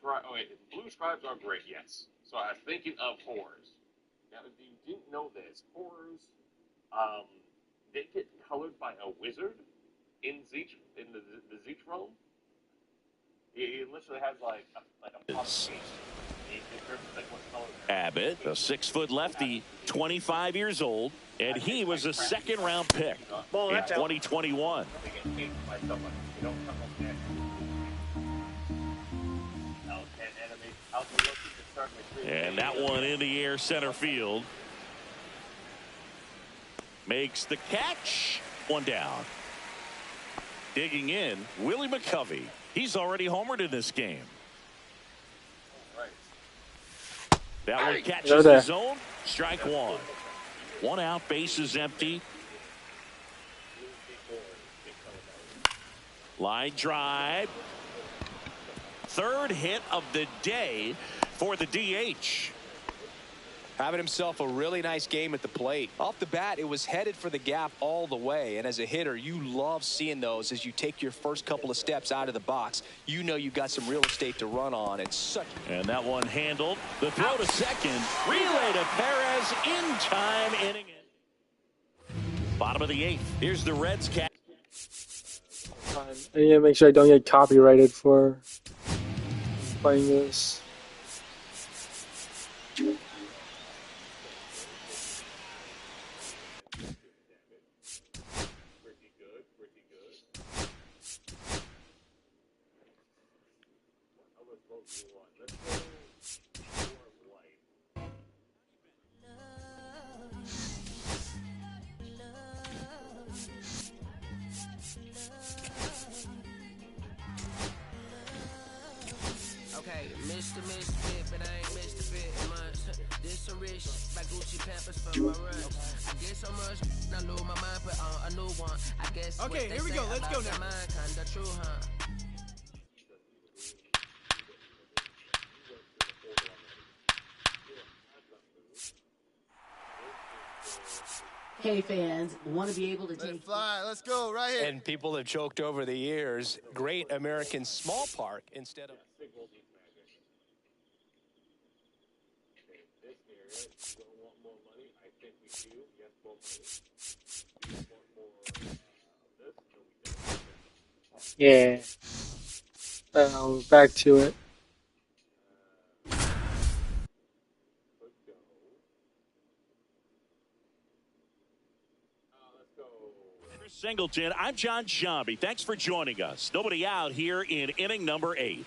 blue stripes are great, yes. So I was thinking of horrors. Now, if you didn't know this, horrors, they get colored by a wizard in the Zeech realm. He literally has like a pop case. Abbott, a 6-foot lefty, 25 years old, and he was a second-round pick in 2021. And that one in the air center field. Makes the catch. One down. Digging in, Willie McCovey. He's already homered in this game. That one catches the zone. Strike one. One out, base is empty. Line drive. Third hit of the day for the DH. Having himself a really nice game at the plate. Off the bat, it was headed for the gap all the way. And as a hitter, you love seeing those as you take your first couple of steps out of the box. You know you've got some real estate to run on. And that one handled. The throw to second. Relay to Perez in time. Inning in. Bottom of the 8th. Here's the Reds catch. I need to make sure I don't get copyrighted for playing this. Okay, Mr. Misfit, but I ain't Mr. Fit much. This some rich by Gucci Pampers for my runs. I get so much, I lose my mind, put on a new one. I guess. Okay, here we go. Let's go now. Mind, kinda true, huh? Hey fans, want to be able to take fly. Let's go right here. And people have choked over the years. Great American Small Park instead of. Yeah. Back to it. Singleton, I'm John Shambi. Thanks for joining us. Nobody out here in inning number 8.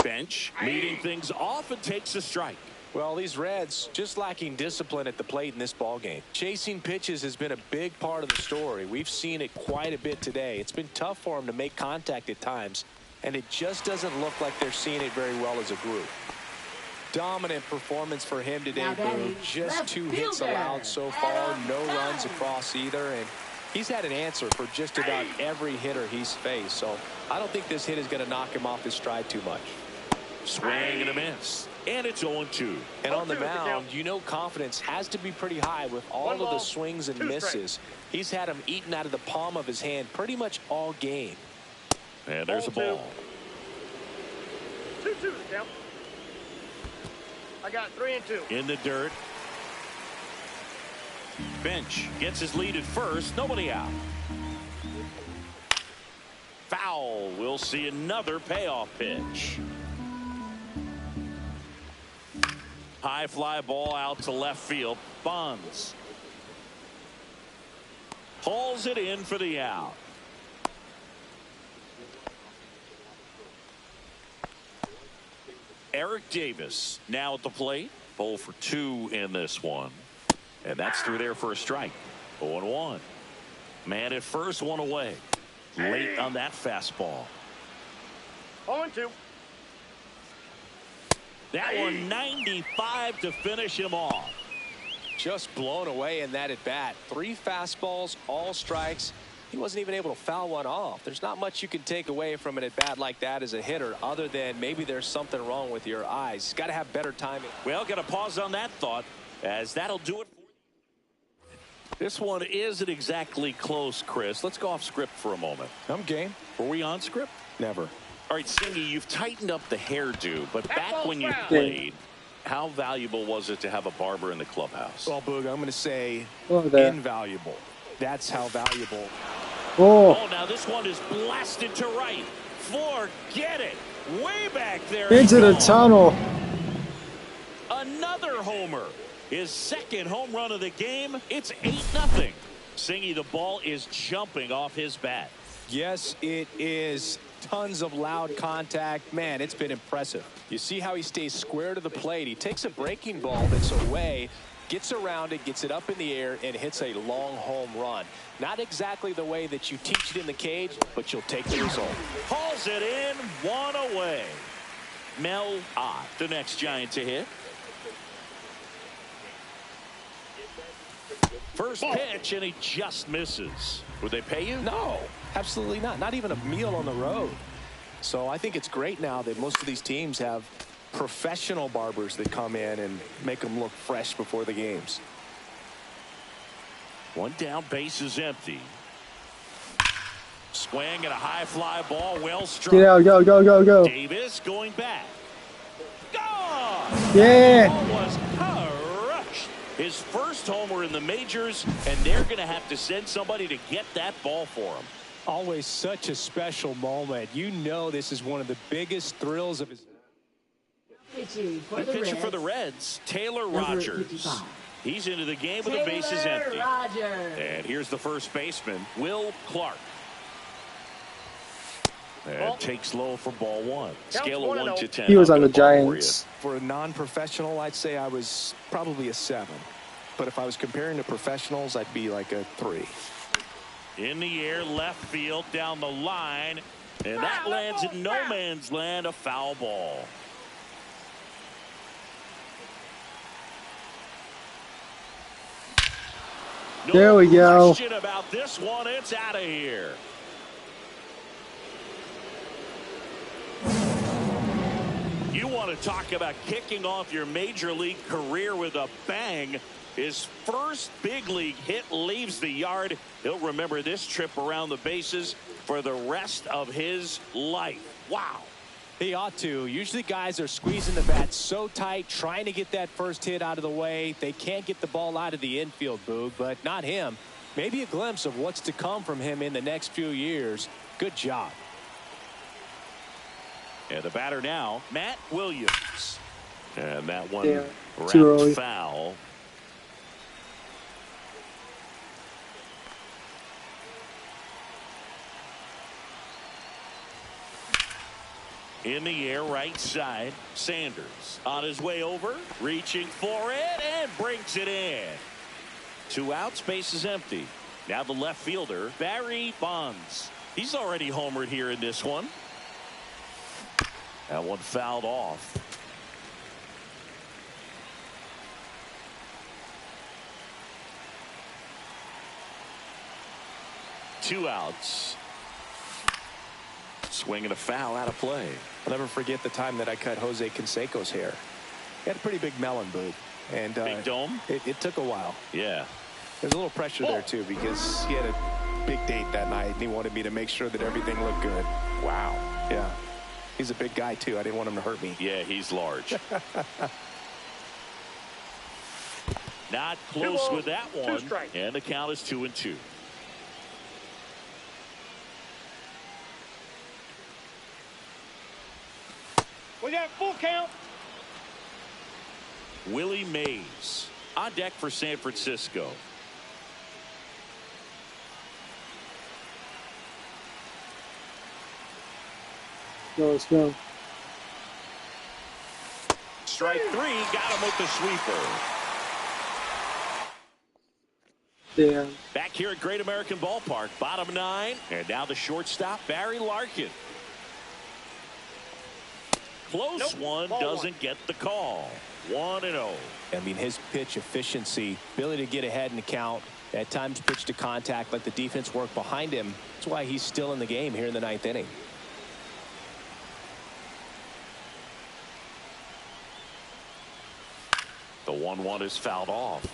Bench leading things off and takes a strike. Well, these Reds just lacking discipline at the plate in this ballgame. Chasing pitches has been a big part of the story. We've seen it quite a bit today. It's been tough for them to make contact at times, and it just doesn't look like they're seeing it very well as a group. Dominant performance for him today, Boo. Just 2 hits allowed so far, no runs across either, and he's had an answer for just about every hitter he's faced. So I don't think this hit is going to knock him off his stride too much. Swing and a miss, and it's 0-2. And on the mound, you know confidence has to be pretty high with all of the swings and misses. He's had them eaten out of the palm of his hand pretty much all game. And there's a ball. 2-2 the count. I got 3-2. In the dirt. Bench gets his lead at first. Nobody out. Foul. We'll see another payoff pitch. High fly ball out to left field. Bonds pulls it in for the out. Eric Davis now at the plate. 0 for 2 in this one. And that's through there for a strike. 0-1. Man at first, one away. Late on that fastball. 0-2. That one 95 to finish him off. Just blown away in that at bat. 3 fastballs, all strikes. He wasn't even able to foul one off. There's not much you can take away from an at bat like that as a hitter, other than maybe there's something wrong with your eyes. Got to have better timing. Well, got to pause on that thought, as that'll do it. This one isn't exactly close, Chris. Let's go off script for a moment. I'm game. Were we on script? Never. All right, Singy, you've tightened up the hairdo, but back when you played, how valuable was it to have a barber in the clubhouse? Well, Boog, I'm going to say invaluable. That's how valuable. Oh, now this one is blasted to right. Forget it. Way back there. Into the tunnel. Another homer. His second home run of the game. It's 8-0. Singy, the ball is jumping off his bat. Yes, it is. Tons of loud contact. Man, it's been impressive. You see how he stays square to the plate. He takes a breaking ball that's away, gets around it, gets it up in the air, and hits a long home run. Not exactly the way that you teach it in the cage, but you'll take the result. Hauls it in, one away. Mel Ott, the next Giant to hit. First pitch, and he just misses. Would they pay you? No, absolutely not. Not even a meal on the road. So I think it's great now that most of these teams have professional barbers that come in and make them look fresh before the games. One down, base is empty. Swing and a high fly ball, well struck. Get out, go. Davis going back. Gone! Yeah. That ball was crushed. His first homer in the majors, and they're going to have to send somebody to get that ball for him. Always such a special moment. You know this is one of the biggest thrills of his. Pitching For the Reds, Taylor Rogers. He's into the game with the bases empty. And here's the first baseman, Will Clark. And takes low for ball one. Scale of 1 to 10. He was on the Giants. For a non-professional, I'd say I was probably a 7. But if I was comparing to professionals, I'd be like a 3. In the air, left field, down the line. And that lands in no man's land, a foul ball. There we go. No question about this one. It's out of here. You want to talk about kicking off your major league career with a bang. His first big league hit leaves the yard. He'll remember this trip around the bases for the rest of his life. Wow. He ought to. Usually guys are squeezing the bat so tight, trying to get that first hit out of the way. They can't get the ball out of the infield, Boog, but not him. Maybe a glimpse of what's to come from him in the next few years. Good job. And the batter now, Matt Williams. And that one too early. wrapped foul. In the air, right side, Sanders on his way over, reaching for it, and brings it in. 2 outs, base is empty. Now the left fielder, Barry Bonds. He's already homered here in this one. That one fouled off. Two outs. Swing and a foul out of play. I'll never forget the time that I cut Jose Canseco's hair. He had a pretty big melon, Boog. And big dome? It took a while. Yeah. There's a little pressure there, too, because he had a big date that night, and he wanted me to make sure that everything looked good. Wow. Yeah. He's a big guy, too. I didn't want him to hurt me. Yeah, he's large. Not close with that one. And the count is 2-2. We got full count. Willie Mays on deck for San Francisco. Let's go. Strike 3, got him with the sweeper. Damn. Back here at Great American Ballpark, bottom 9, and now the shortstop, Barry Larkin. Close one, doesn't get the call. 1-0. I mean, his pitch efficiency, ability to get ahead in the count, at times pitch to contact, let the defense work behind him. That's why he's still in the game here in the 9th inning. The 1-1 is fouled off.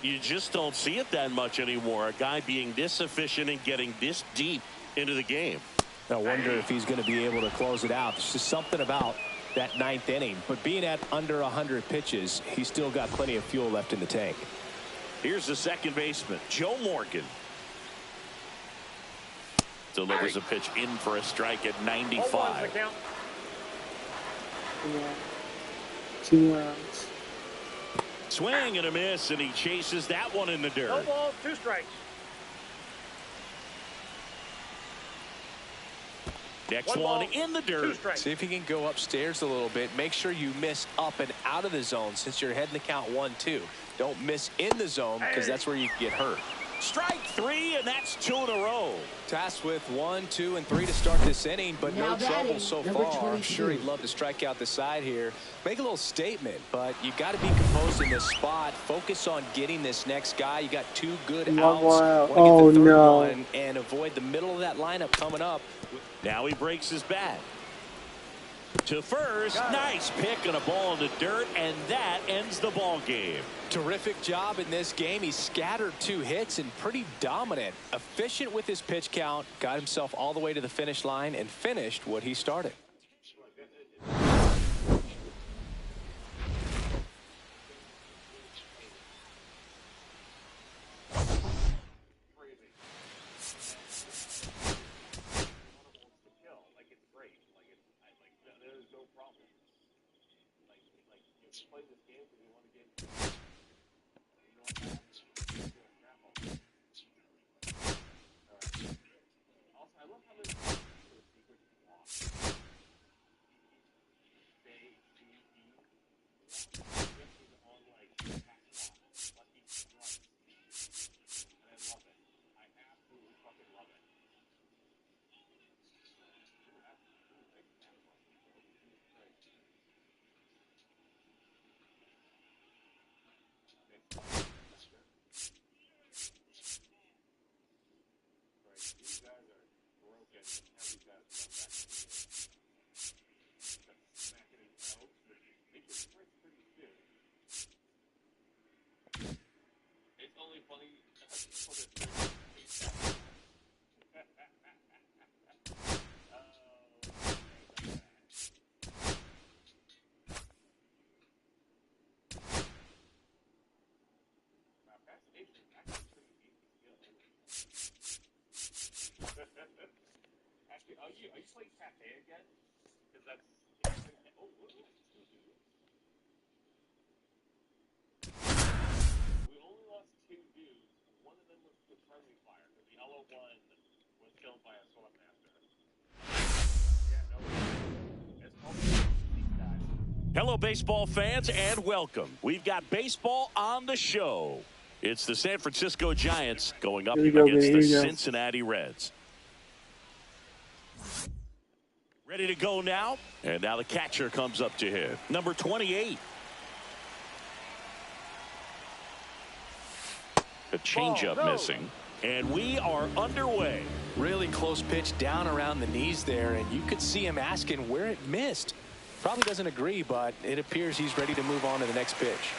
You just don't see it that much anymore. A guy being this efficient and getting this deep into the game. I wonder if he's going to be able to close it out. There's just something about that ninth inning. But being at under 100 pitches, he's still got plenty of fuel left in the tank. Here's the second baseman, Joe Morgan. Delivers a pitch in for a strike at 95. Yeah. 2 rounds. Swing and a miss, and he chases that one in the dirt. No balls, 2 strikes. Next one in the dirt. See if he can go upstairs a little bit. Make sure you miss up and out of the zone since you're heading the count 1-2. Don't miss in the zone because that's where you can get hurt. Strike 3, and that's 2 in a row. Tasked with 1, 2, and 3 to start this inning, but Now no trouble batting, so number far. I'm 22. sure he'd love to strike out the side here. Make a little statement, but you got to be composed in this spot. Focus on getting this next guy. You got 2 good outs. One more out. Want to get the third no. one and avoid the middle of that lineup coming up. Now he breaks his bat. To first, nice pick and a ball in the dirt, and that ends the ball game. Terrific job in this game. He scattered 2 hits and pretty dominant. Efficient with his pitch count. Got himself all the way to the finish line and finished what he started. Actually, are you playing Cafe again? Because that's. Oh, we only lost 2 dudes. One of them was the friendly fire, because the yellow one was killed by a sword master. Yeah, no. It's probably Hello, baseball fans, and welcome. We've got baseball on the show. It's the San Francisco Giants going up against the Cincinnati Reds. Ready to go now, and now the catcher comes up to hit. Number 28. A changeup missing, and we are underway. Really close pitch down around the knees there, and you could see him asking where it missed. Probably doesn't agree, but it appears he's ready to move on to the next pitch.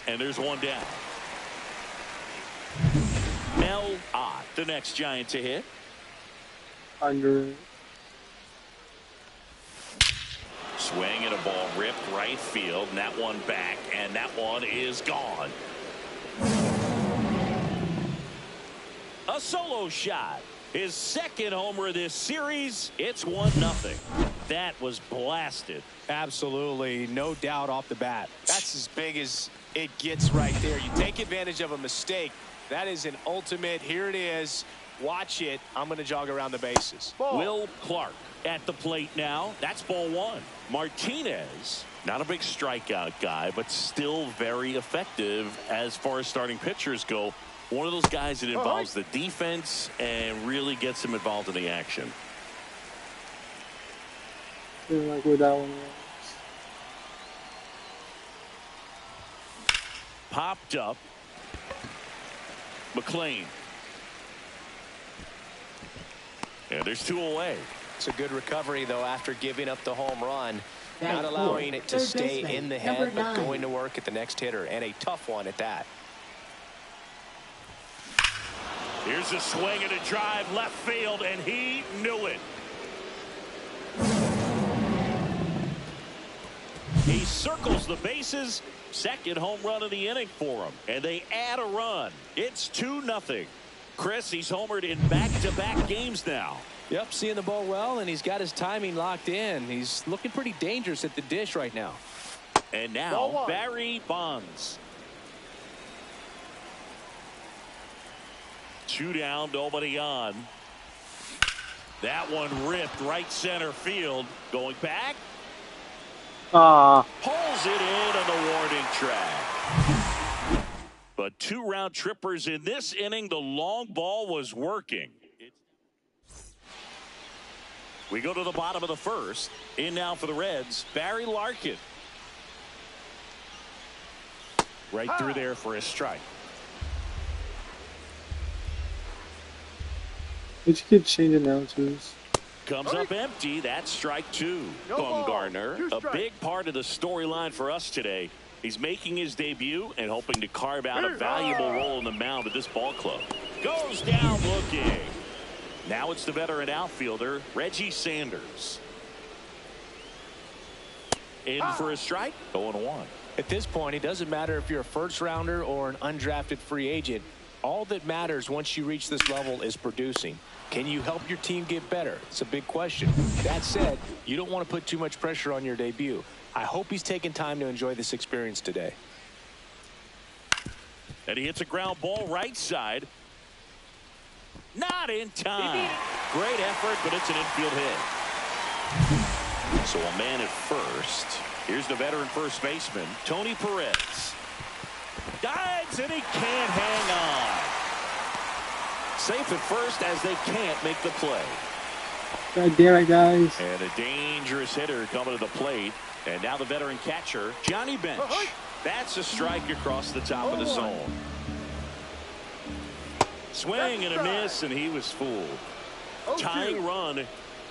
And there's one down. Mel Ott, the next Giant to hit. Under. Swing and a ball ripped right field, and that one back, and that one is gone. A solo shot. His second homer of this series. It's 1-0. That was blasted. Absolutely, no doubt off the bat. That's as big as it gets right there. You take advantage of a mistake. That is an ultimate. Here it is. Watch it. I'm going to jog around the bases. Will Clark at the plate now. That's ball 1. Martinez, not a big strikeout guy, but still very effective as far as starting pitchers go. One of those guys that involves the defense and really gets him involved in the action. Didn't like where that one was. Popped up. McLean. And there's 2 away. It's a good recovery, though, after giving up the home run. Not allowing it to stay in the head, but going to work at the next hitter, and a tough one at that. Here's a swing and a drive left field, and he knew it. He circles the bases. Second home run of the inning for him. And they add a run. It's 2-0. Chris, he's homered in back-to-back games now. Yep, seeing the ball well, and he's got his timing locked in. He's looking pretty dangerous at the dish right now. And now Barry Bonds. 2 down, nobody on. That one ripped right center field. Going back. Pulls it in on the warning track. But 2 round trippers in this inning. The long ball was working. We go to the bottom of the first. In now for the Reds, Barry Larkin. Right through there for a strike. Did you get change announcers? Comes up empty. That's strike 2. Bumgarner, a big part of the storyline for us today. He's making his debut and hoping to carve out a valuable role in the mound at this ball club. Goes down looking. Now it's the veteran outfielder, Reggie Sanders. In for a strike, 0-1. At this point, it doesn't matter if you're a first rounder or an undrafted free agent. All that matters once you reach this level is producing. Can you help your team get better? It's a big question. That said, you don't want to put too much pressure on your debut. I hope he's taking time to enjoy this experience today. And he hits a ground ball right side. Not in time. Great effort, but it's an infield hit. So a man at first. Here's the veteran first baseman, Tony Perez. Dives, and he can't hang on. Safe at first as they can't make the play. God damn it, guys. And a dangerous hitter coming to the plate. And now the veteran catcher, Johnny Bench. That's a strike across the top of the zone. Swing and a miss, and he was fooled. Tying run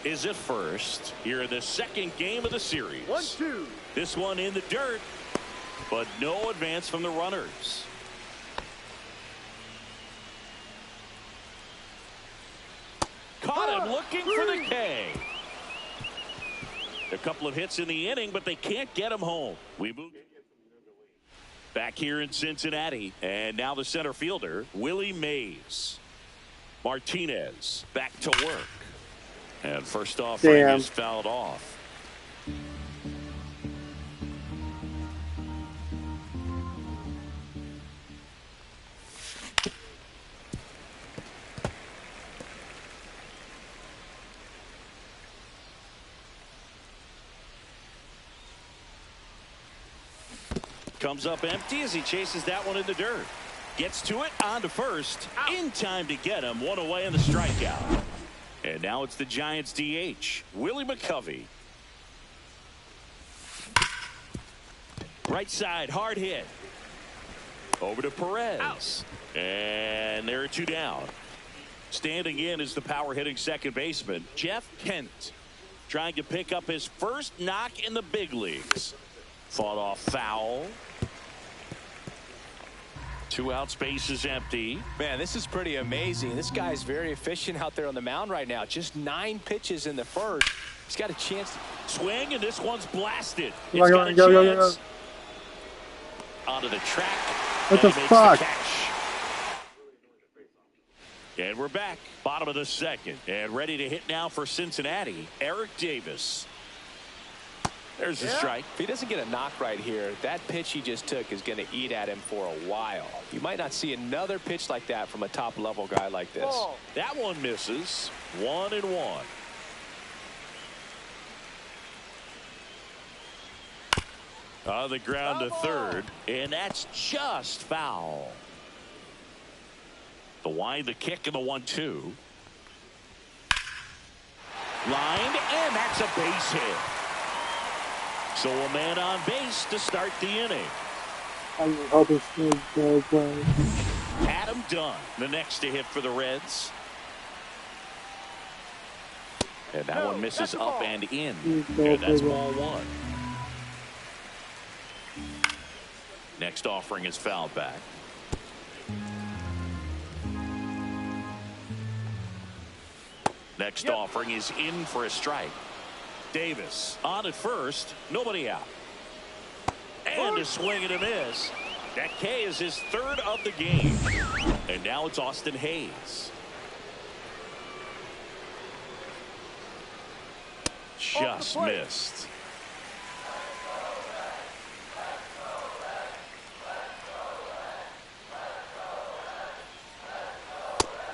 is at first here in the second game of the series. 1-2. This one in the dirt, but no advance from the runners. Caught him looking for the K. A couple of hits in the inning, but they can't get him home. We move back here in Cincinnati, and now the center fielder, Willie Mays. Martinez back to work. And first offering is fouled off. Comes up empty as he chases that one in the dirt. Gets to it, on to first. In time to get him. One away in the strikeout. And now it's the Giants DH, Willie McCovey. Right side, hard hit. Over to Perez. And there are 2 down. Standing in is the power hitting second baseman, Jeff Kent. Trying to pick up his first knock in the big leagues. Fought off foul. 2 out, space is empty. Man, this is pretty amazing. This guy's very efficient out there on the mound right now. Just 9 pitches in the first. He's got a chance to swing, and this one's blasted. It's got a chance. Onto the track. What the fuck? And we're back. Bottom of the second. And ready to hit now for Cincinnati, Eric Davis. There's the strike. If he doesn't get a knock right here, that pitch he just took is going to eat at him for a while. You might not see another pitch like that from a top-level guy like this. That one misses. 1-1. On the ground to third, and that's just foul. The wind, the kick, and the 1-2. Lined, and that's a base hit. So a man on base to start the inning. Adam Dunn, the next to hit for the Reds. And that one misses up and in. And that's ball 1. Next offering is fouled back. Next offering is in for a strike. Davis on at first, nobody out. And a swing and a miss. That K is his third of the game. And now it's Austin Hayes. Just missed.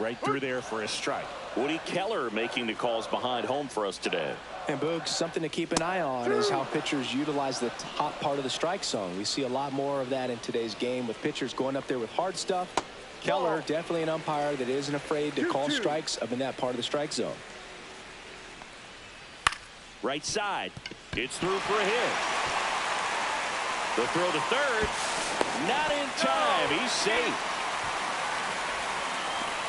Right through there for a strike. Woody Keller making the calls behind home for us today. And Boog, something to keep an eye on is how pitchers utilize the top part of the strike zone. We see a lot more of that in today's game with pitchers going up there with hard stuff. Keller, definitely an umpire that isn't afraid to call strikes up in that part of the strike zone. Right side. It's through for a hit. The throw to third. Not in time. He's safe.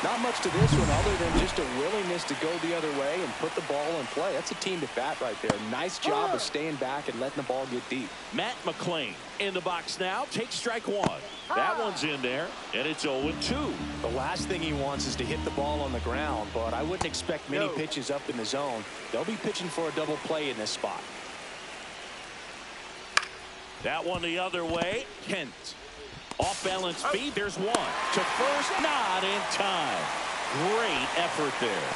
Not much to this one other than just a willingness to go the other way and put the ball in play. That's a team to bat right there. Nice job of staying back and letting the ball get deep. Matt McClain in the box now. Takes strike one. That one's in there, and it's 0-2. The last thing he wants is to hit the ball on the ground, but I wouldn't expect many pitches up in the zone. They'll be pitching for a double play in this spot. That one the other way. Kent. Off balance feed. There's one. To first. Not in time. Great effort there.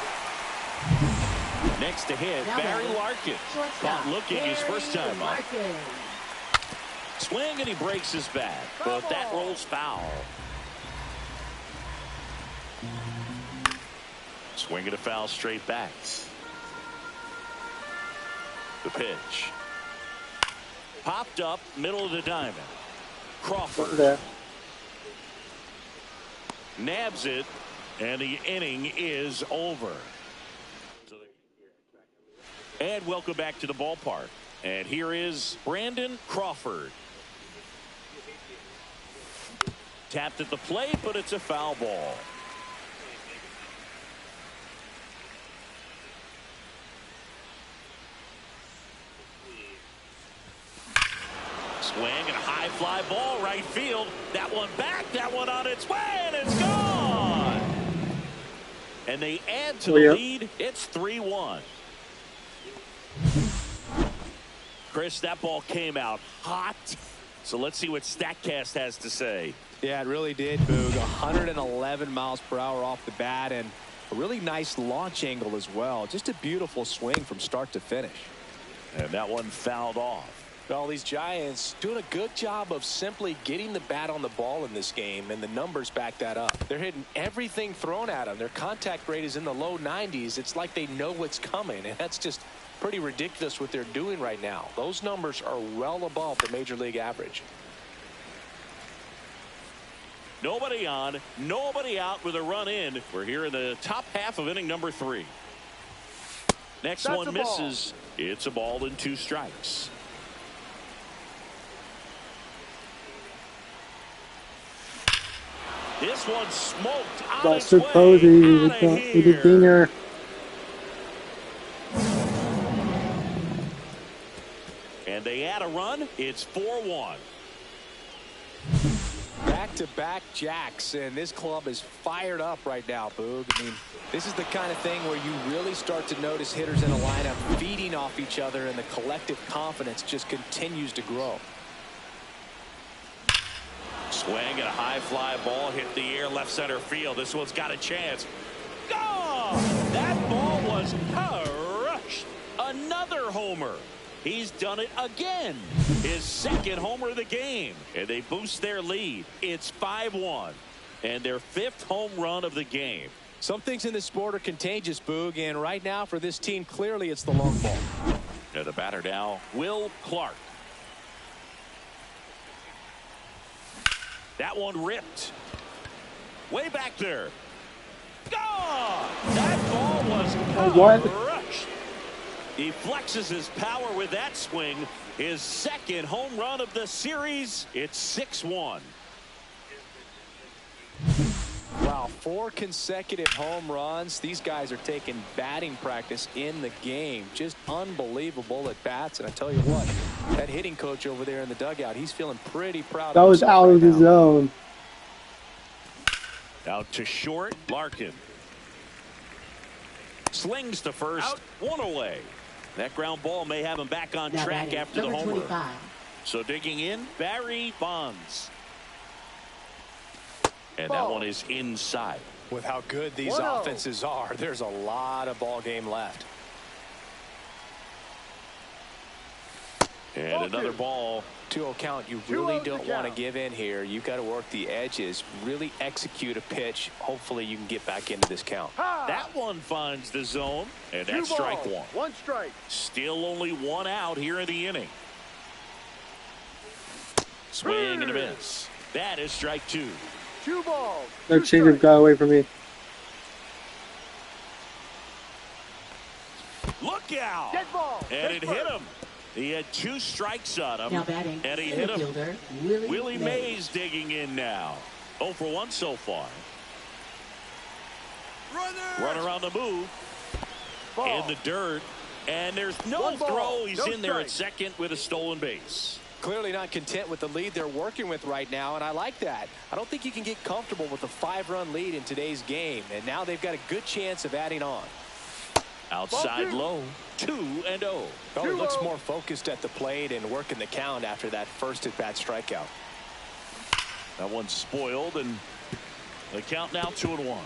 Next to hit, Barry Larkin. Caught looking his first time up. Swing and he breaks his bat. But that rolls foul. Swing and a foul straight back. The pitch. Popped up, middle of the diamond. Crawford nabs it, and the inning is over. And welcome back to the ballpark. And here is Brandon Crawford. Tapped at the plate, but it's a foul ball. Swing and a high fly ball right field. That one back, that one on its way, and it's gone. And they add to the lead. It's 3-1. Chris, that ball came out hot. So let's see what StatCast has to say. Yeah, it really did, Boog. 111 miles per hour off the bat and a really nice launch angle as well. Just a beautiful swing from start to finish. And that one fouled off. Well, these Giants doing a good job of simply getting the bat on the ball in this game, and the numbers back that up. They're hitting everything thrown at them. Their contact rate is in the low 90s. It's like they know what's coming, and that's just pretty ridiculous what they're doing right now. Those numbers are well above the major league average. Nobody on, nobody out with a run in. We're here in the top half of inning number 3. Next one misses. It's a ball and 2 strikes. This one smoked on its way out of here. And they add a run. It's 4-1. Back-to-back jacks, and this club is fired up right now, Boog. I mean, this is the kind of thing where you really start to notice hitters in a lineup feeding off each other, and the collective confidence just continues to grow. Swing and a high fly ball hit the air left center field. This one's got a chance. Gone! That ball was crushed. Another homer. He's done it again. His second homer of the game. And they boost their lead. It's 5-1. And their 5th home run of the game. Some things in this sport are contagious, Boog. And right now for this team, clearly it's the long ball. And the batter now, Will Clark. That one ripped. Way back there. Gone! That ball was crushed. He flexes his power with that swing. His second home run of the series. It's 6-1. Wow, 4 consecutive home runs. These guys are taking batting practice in the game. Just unbelievable at bats. And I tell you what, that hitting coach over there in the dugout, he's feeling pretty proud. That was out of the zone. Out to short, Larkin. slings to first. Out. One away. That ground ball may have him back on Now track batting, after the number homer. 25. So digging in, Barry Bonds. And Ball. that one is inside. With how good these 1-0. offenses are, there's a lot of ball game left. And another ball. 2-0 count. You really 2-0 don't to want to count. give in here. You've got to work the edges, really execute a pitch. Hopefully you can get back into this count. Ha! That one finds the zone, and 2 that's strike balls, one. 1 strike. Still only 1 out here in the inning. Swing and a miss. That is strike 2. 2 balls. That 2 changeup strikes. got away from me. Look out! Dead ball. And it Dead hit bird. him. He had 2 strikes on him, Now batting, and he center hit him. fielder, Willie Mays digging in now. 0 for 1 so far. Runner on the move. Ball. In the dirt. And there's no 1 ball, throw. He's no in there at strike. second with a stolen base. Clearly not content with the lead they're working with right now, and I like that. I don't think you can get comfortable with a 5-run lead in today's game, and now they've got a good chance of adding on. Outside Ball low. 2-0. Oh, he looks 2-0. more focused at the plate and working the count after that first at-bat strikeout. That one's spoiled, and the count now 2-1.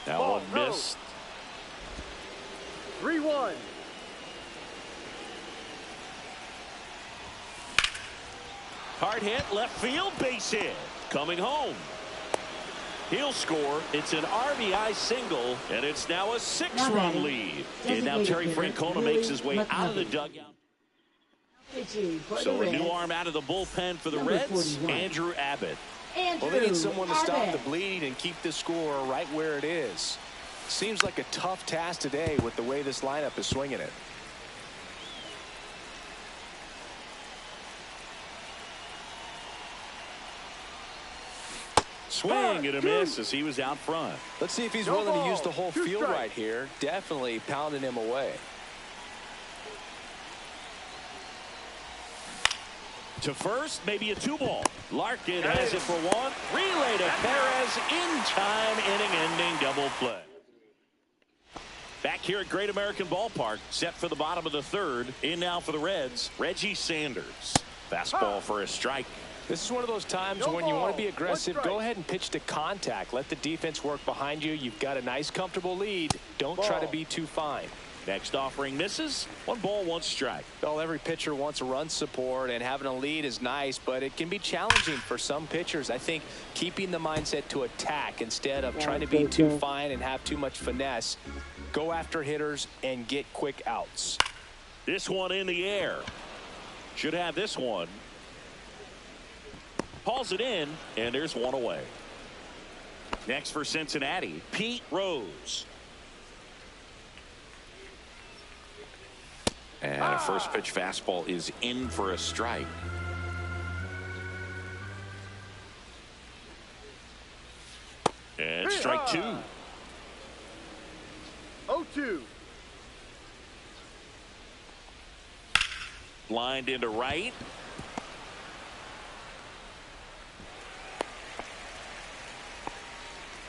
That Ball, one throw. missed. 3-1. Hard hit, left field, base hit. Coming home. He'll score. It's an RBI single, and it's now a 6-run lead. And now Terry Francona makes his way out of the dugout. Pitching for So the a new Reds, arm out of the bullpen for the Number Reds, 41. Andrew Abbott. Andrew Well, they need someone to stop Abbott. the bleed and keep the score right where it is. Seems like a tough task today with the way this lineup is swinging it. Swing and a miss as he was out front. Let's see if he's No willing to ball, use the whole 2 field strikes. right here. Definitely pounding him away. To first, maybe a 2-ball. Larkin has it for 1. Relay to Perez in time, inning-ending double play. Back here at Great American Ballpark, set for the bottom of the 3rd. In now for the Reds, Reggie Sanders. Fastball for a strike. This is one of those times No when you want ball, to be 1 aggressive. strike. Go ahead and pitch to contact. Let the defense work behind you. You've got a nice, comfortable lead. Don't try to Ball. be too fine. Next offering misses. 1 ball, 1 strike. Well, every pitcher wants a run support, and having a lead is nice, but it can be challenging for some pitchers. I think keeping the mindset to attack instead of trying to be too fine and have too much finesse. Go after hitters and get quick outs. This one in the air. Should have this one. Hauls it in, and there's 1 away. Next for Cincinnati, Pete Rose. And a first pitch fastball is in for a strike. And strike 2. 0-2. Lined into right.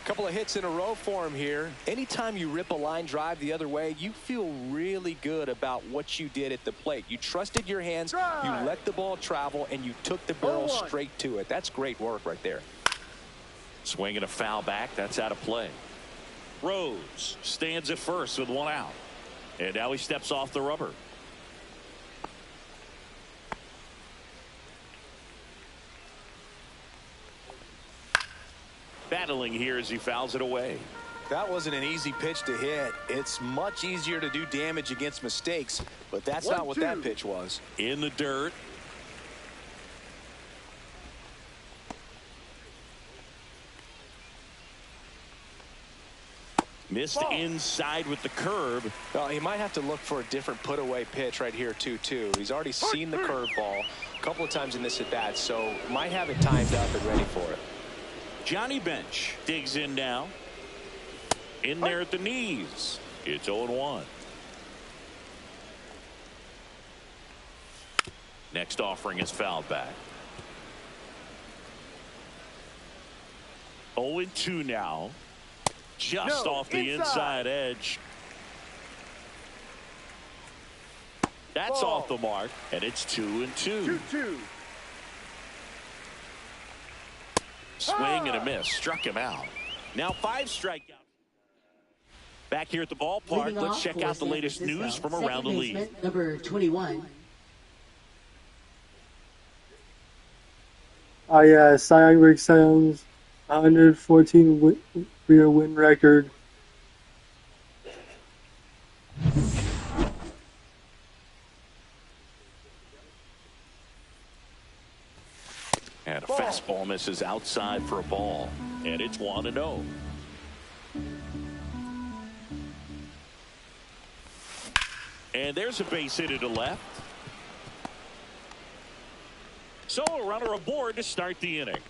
Couple of hits in a row for him here. Anytime you rip a line drive the other way, you feel really good about what you did at the plate. You trusted your hands, you let the ball travel, and you took the barrel 0-1. straight to it. That's great work right there. Swinging a foul back. That's out of play. Rose stands at first with 1 out. And now he steps off the rubber. Battling here as he fouls it away. That wasn't an easy pitch to hit. It's much easier to do damage against mistakes, but that's not what that 1-2. pitch was. In the dirt. Missed inside with the curve. Well, he might have to look for a different put-away pitch right here, 2-2. He's already seen the curveball a couple of times in this at-bat, so might have it timed up and ready for it. Johnny Bench digs in now. In there at the knees. It's 0-1. Next offering is fouled back. 0-2 now. Just off the inside edge. That's off the mark, and it's 2-2. 2-2. Swing and a miss. Struck him out. Now 5 strikeouts. Back here at the ballpark, Leading let's off check for out the San latest Francisco, news from second around the league. baseman, number 21. Oh yeah, Cy Young Rick Sounds, 114 career win record. And a fastball misses outside for a ball. And it's 1-0. And there's a base hit to left. So a runner aboard to start the inning.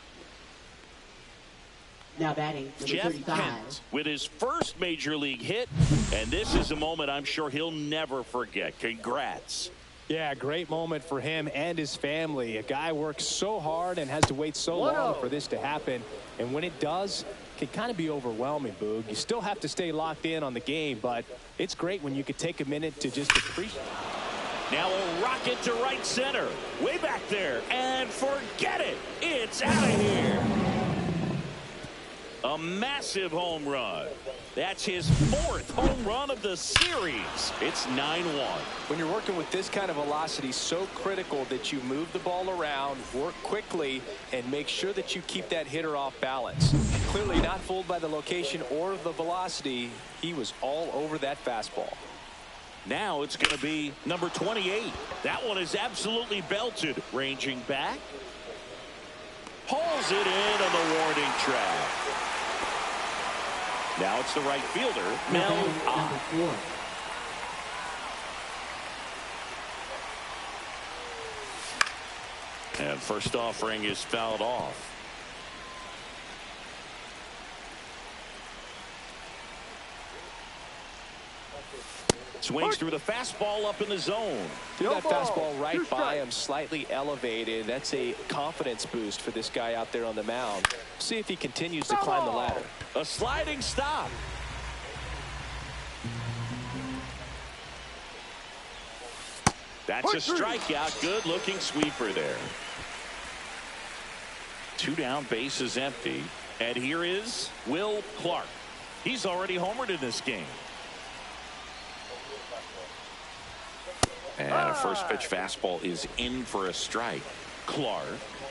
Now batting, number Jeff 35. Kent with his first major league hit. And this is a moment I'm sure he'll never forget. Congrats. Yeah, great moment for him and his family. A guy works so hard and has to wait so long for this to happen. And when it does, it can kind of be overwhelming, Boog. You still have to stay locked in on the game, but it's great when you could take a minute to just appreciate. Now a rocket to right center. Way back there. And forget it. It's out of here. A massive home run. That's his 4th home run of the series. It's 9-1. When you're working with this kind of velocity, so critical that you move the ball around, work quickly, and make sure that you keep that hitter off balance. Clearly not fooled by the location or the velocity. He was all over that fastball. Now it's going to be number 28. That one is absolutely belted. Ranging back. Pulls it in on the warning track. Now it's the right fielder, Malo-Brucé. And first offering is fouled off. Swings through the fastball up in the zone. Threw that fastball right by him, slightly elevated. That's a confidence boost for this guy out there on the mound. See if he continues to climb the ladder. A sliding stop. That's a strikeout. Good looking sweeper there. 2 down, bases empty. And here is Will Clark. He's already homered in this game. And a first pitch fastball is in for a strike. Clark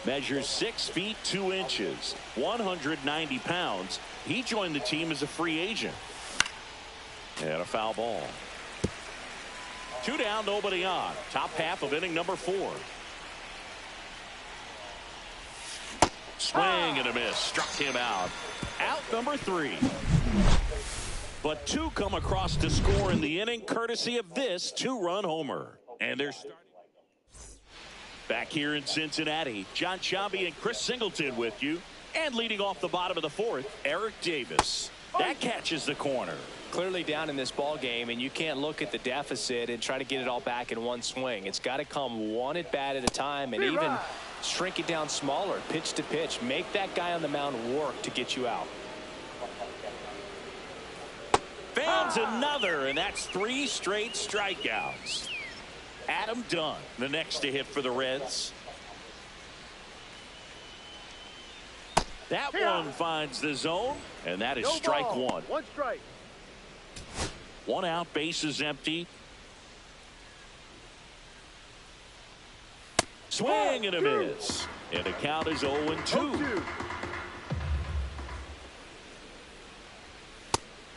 measures 6 feet 2 inches, 190 pounds. He joined the team as a free agent. And a foul ball. 2 down, nobody on. Top half of inning number 4. Swing and a miss. Struck him out. Out number 3. But 2 come across to score in the inning, courtesy of this 2-run homer. And they're starting back here in Cincinnati. John Chambi and Chris Singleton with you. And leading off the bottom of the 4th, Eric Davis. That catches the corner. Clearly down in this ball game, and you can't look at the deficit and try to get it all back in one swing. It's got to come one at bat at a time, and even shrink it down smaller, pitch to pitch. Make that guy on the mound work to get you out. Fans another, and that's 3 straight strikeouts. Adam Dunn, the next to hit for the Reds. That one finds the zone, and that is strike 1. 1 strike. 1 out, bases empty. Swing and a miss. And the count is 0-2.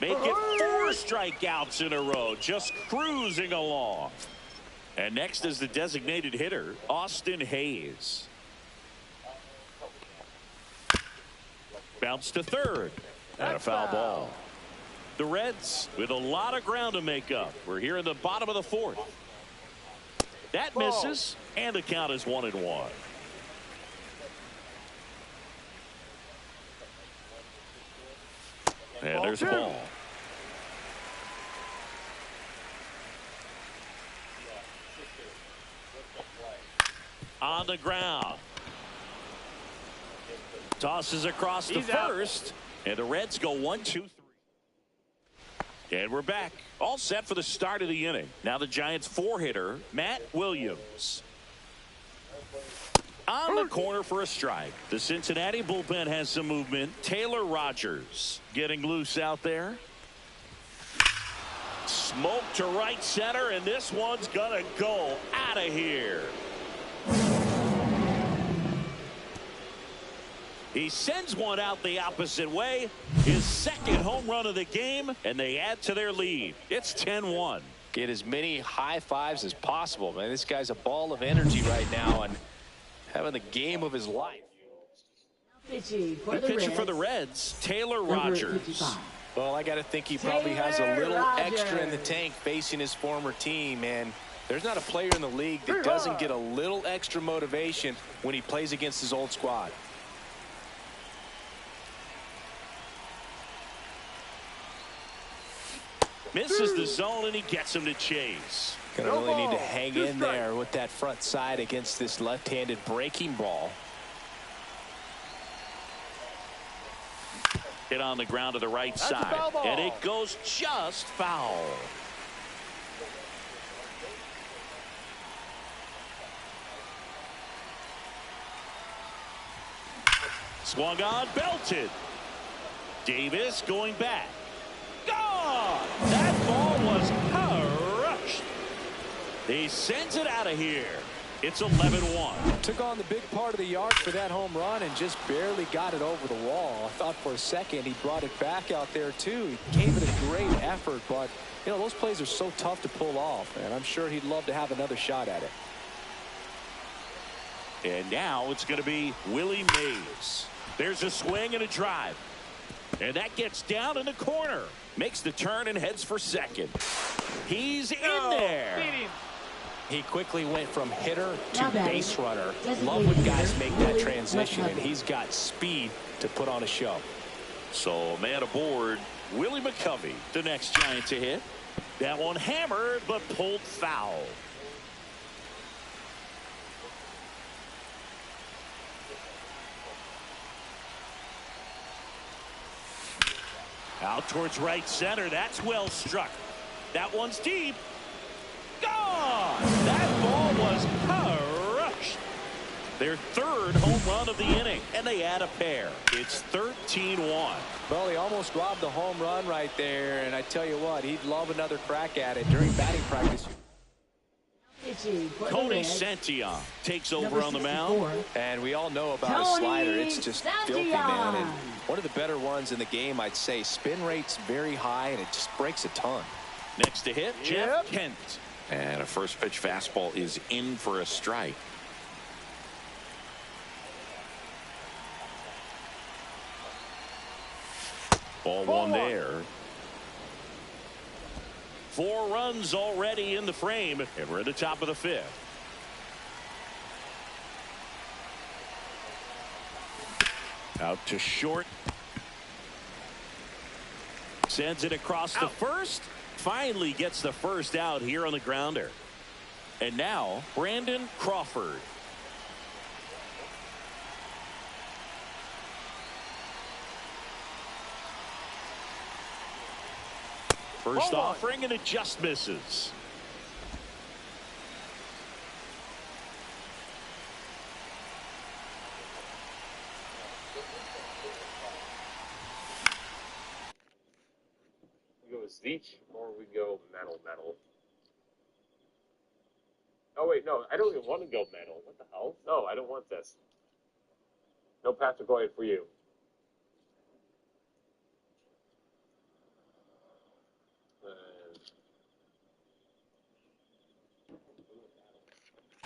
Make it 4 strikeouts in a row, just cruising along. And next is the designated hitter, Austin Hayes. Bounce to third. And a foul ball. The Reds with a lot of ground to make up. We're here in the bottom of the 4th. That misses, and the count is 1-1. And there's a ball. On the ground. Tosses across to first. And the Reds go 1-2-3. And we're back. All set for the start of the inning. Now the Giants 4-hitter, Matt Williams. On the corner for a strike. The Cincinnati bullpen has some movement. Taylor Rogers getting loose out there. Smoke to right center, and this one's gonna go out of here. He sends one out the opposite way. His second home run of the game, and they add to their lead. It's 10-1. Get as many high fives as possible, man. This guy's a ball of energy right now and having the game of his life. Pitching For the Reds, Taylor Rogers. Well, I got to think he probably has a little extra in the tank facing his former team, and there's not a player in the league that doesn't get a little extra motivation when he plays against his old squad. Misses the zone, and he gets him to chase. Gonna really need to hang in there with that front side against this left-handed breaking ball. Hit on the ground to the right side, and it goes just foul. Swung on, belted. Davis going back. Gone! That ball was crushed. He sends it out of here. It's 11-1. Took on the big part of the yard for that home run and just barely got it over the wall. I thought for a second he brought it back out there too. He gave it a great effort, but you know those plays are so tough to pull off, and I'm sure he'd love to have another shot at it. And now it's going to be Willie Mays. There's a swing and a drive. And that gets down in the corner. Makes the turn and heads for second. He's in there. He quickly went from hitter to base runner. Love when guys make that transition, and he's got speed to put on a show. So man aboard, Willie McCovey, the next Giant to hit. That one hammered but pulled foul. Out towards right center. That's well struck. That one's deep. Gone! That ball was crushed. Their third home run of the inning, and they add a pair. It's 13-1. Well, he almost robbed the home run right there, and I tell you what, he'd love another crack at it during batting practice. Tony Santillan takes over on the mound. And we all know about his slider. It's just filthy, man. And one of the better ones in the game, I'd say. Spin rate's very high, and it just breaks a ton. Next to hit, Jeff Kent. And a first pitch fastball is in for a strike. Ball one there. 4 runs already in the frame, and we're at the top of the 5th. Out to short. Sends it across the first. Finally gets the first out here on the grounder. And now Brandon Crawford. First offering, and it just misses. We go Zeech or we go metal. Oh wait, no, I don't even want to go metal. What the hell? No, I don't want this. No Patrick Goyer for you.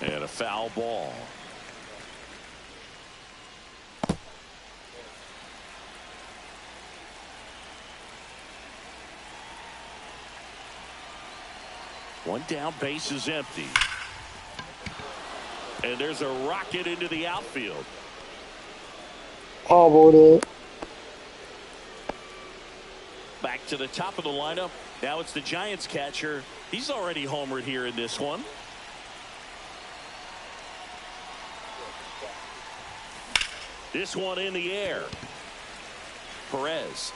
And a foul ball. One down, base is empty. And there's a rocket into the outfield. Pobbled it. Back to the top of the lineup. Now it's the Giants catcher. He's already homered here in this one. This one in the air. Perez.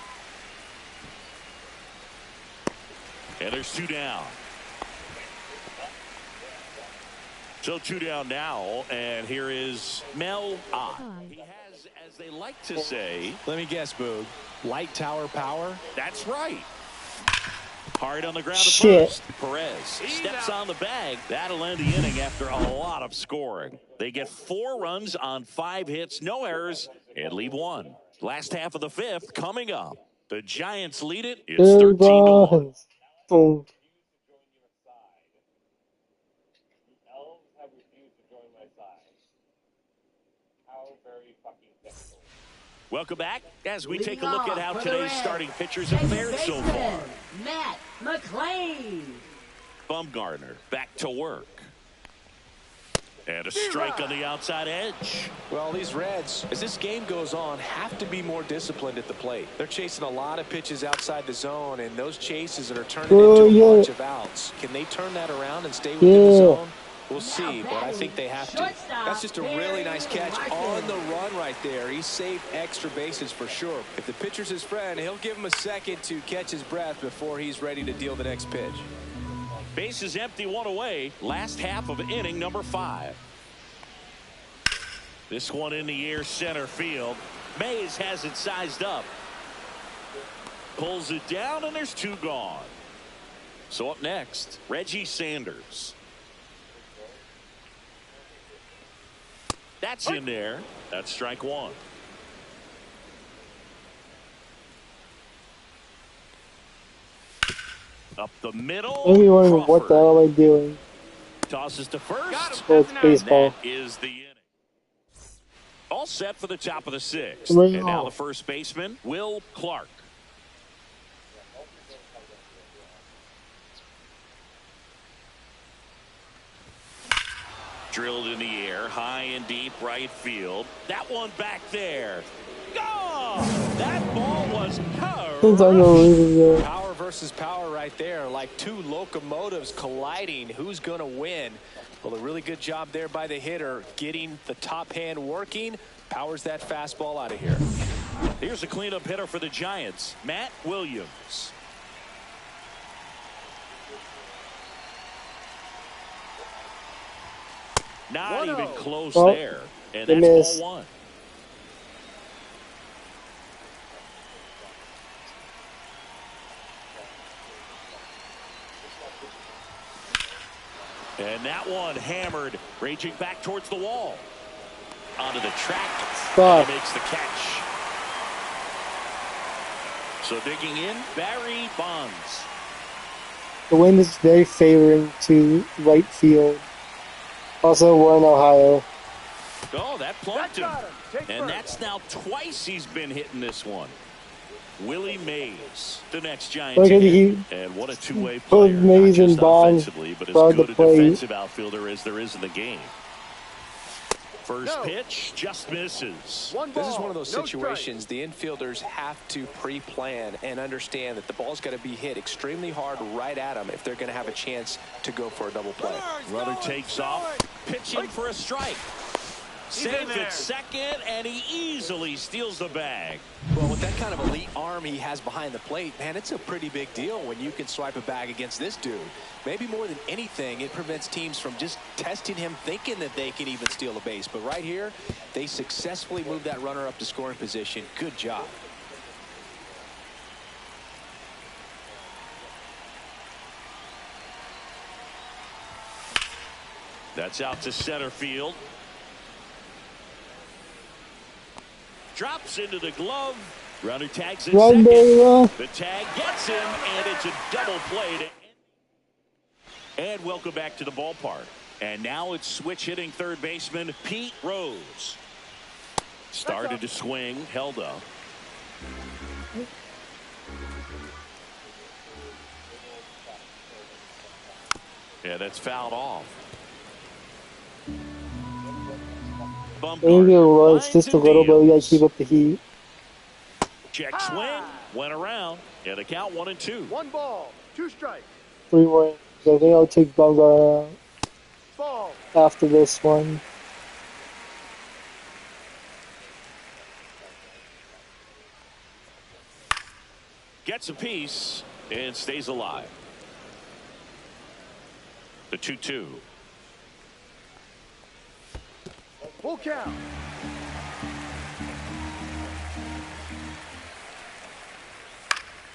And there's 2 down. So 2 down now, and here is Mel. He has, as they like to say. Let me guess, Boog. Light tower power? That's right. Hard on the ground at Shit. first. Perez steps on the bag. That'll end the inning after a lot of scoring. They get 4 runs on 5 hits, no errors, and leave 1. Last half of the 5th coming up. The Giants lead it. It's 13-1. Boom. Welcome back as we take a look at how today's starting pitchers have fared so far. Matt McClain. Bumgarner back to work. And a strike on the outside edge. Well, these Reds, as this game goes on, have to be more disciplined at the plate. They're chasing a lot of pitches outside the zone, and those chases are turning into a bunch of outs. Can they turn that around and stay within the zone? We'll see, but I think they have to. That's just a really nice catch on the run right there. He saved extra bases for sure. If the pitcher's his friend, he'll give him a second to catch his breath before he's ready to deal the next pitch. Bases empty, 1 away. Last half of inning number 5. This one in the air, center field. Mays has it sized up. Pulls it down, and there's 2 gone. So up next, Reggie Sanders. That's in there. That's strike 1. Up the middle. I'm wondering what the hell am I doing? Tosses to first. Oh, it's baseball. That is the inning. All set for the top of the 6th. Wow. And now the first baseman, Will Clark. Drilled in the air, high and deep right field. That one back there. Gone! That ball was power. Power versus power right there, like 2 locomotives colliding. Who's going to win? Well, a really good job there by the hitter, getting the top hand working. Powers that fastball out of here. Here's a cleanup hitter for the Giants, Matt Williams. Not even close there. And that's ball 1. And that one hammered, raging back towards the wall. Onto the track. And he makes the catch. So digging in, Barry Bonds. The wind is very favoring to right field. Also, we're in Ohio. Oh, that plunked him. And that's now twice he's been hitting this one. Willie Mays, the next Giant team. And what a two-way player, not just offensively, but as good a defensive outfielder as there is in the game. First pitch just misses. This is one of those situations the infielders have to pre-plan and understand that the ball's got to be hit extremely hard right at them if they're going to have a chance to go for a double play. Runner takes off, pitching for a strike. Safe at second, and he easily steals the bag. Well, with that kind of elite arm he has behind the plate, man, it's a pretty big deal when you can swipe a bag against this dude. Maybe more than anything, it prevents teams from just testing him, thinking that they can even steal a base. But right here, they successfully moved that runner up to scoring position. Good job. That's out to center field. Drops into the glove. Runner tags in second. The tag gets him, and it's a double play. And welcome back to the ballpark. And now it's switch hitting third baseman Pete Rose. Started to swing, held up. Yeah, that's fouled off. Maybe it's just a little bit. We gotta keep up the heat. Check swing, went around, and the count 1-2. 1 ball, 2 strikes. 3 more. So I think I'll take Bumgarner out Ball. after this one. Gets a piece and stays alive. The 2-2. Full count.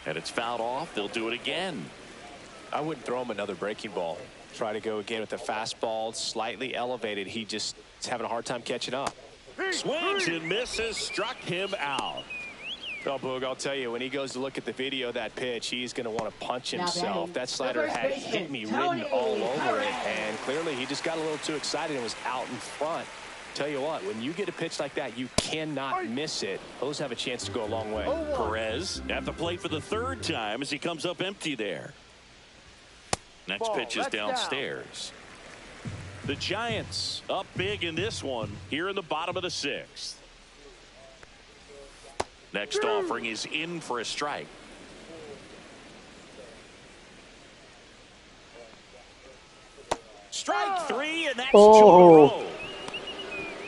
And it's fouled off. They'll do it again. I wouldn't throw him another breaking ball. Try to go again with the fastball, slightly elevated. He just is having a hard time catching up. Swings and misses, struck him out. Well, Boog, I'll tell you, when he goes to look at the video of that pitch, he's going to want to punch Now himself. batting, That slider had hit me written all over it, and clearly he just got a little too excited and was out in front. Tell you what, when you get a pitch like that, you cannot miss it. Those have a chance to go a long way. Perez at the plate for the third time as he comes up empty there. Next pitch is downstairs. The Giants up big in this one here in the bottom of the sixth. Next offering is in for a strike. Strike three, and that's 2 in a row.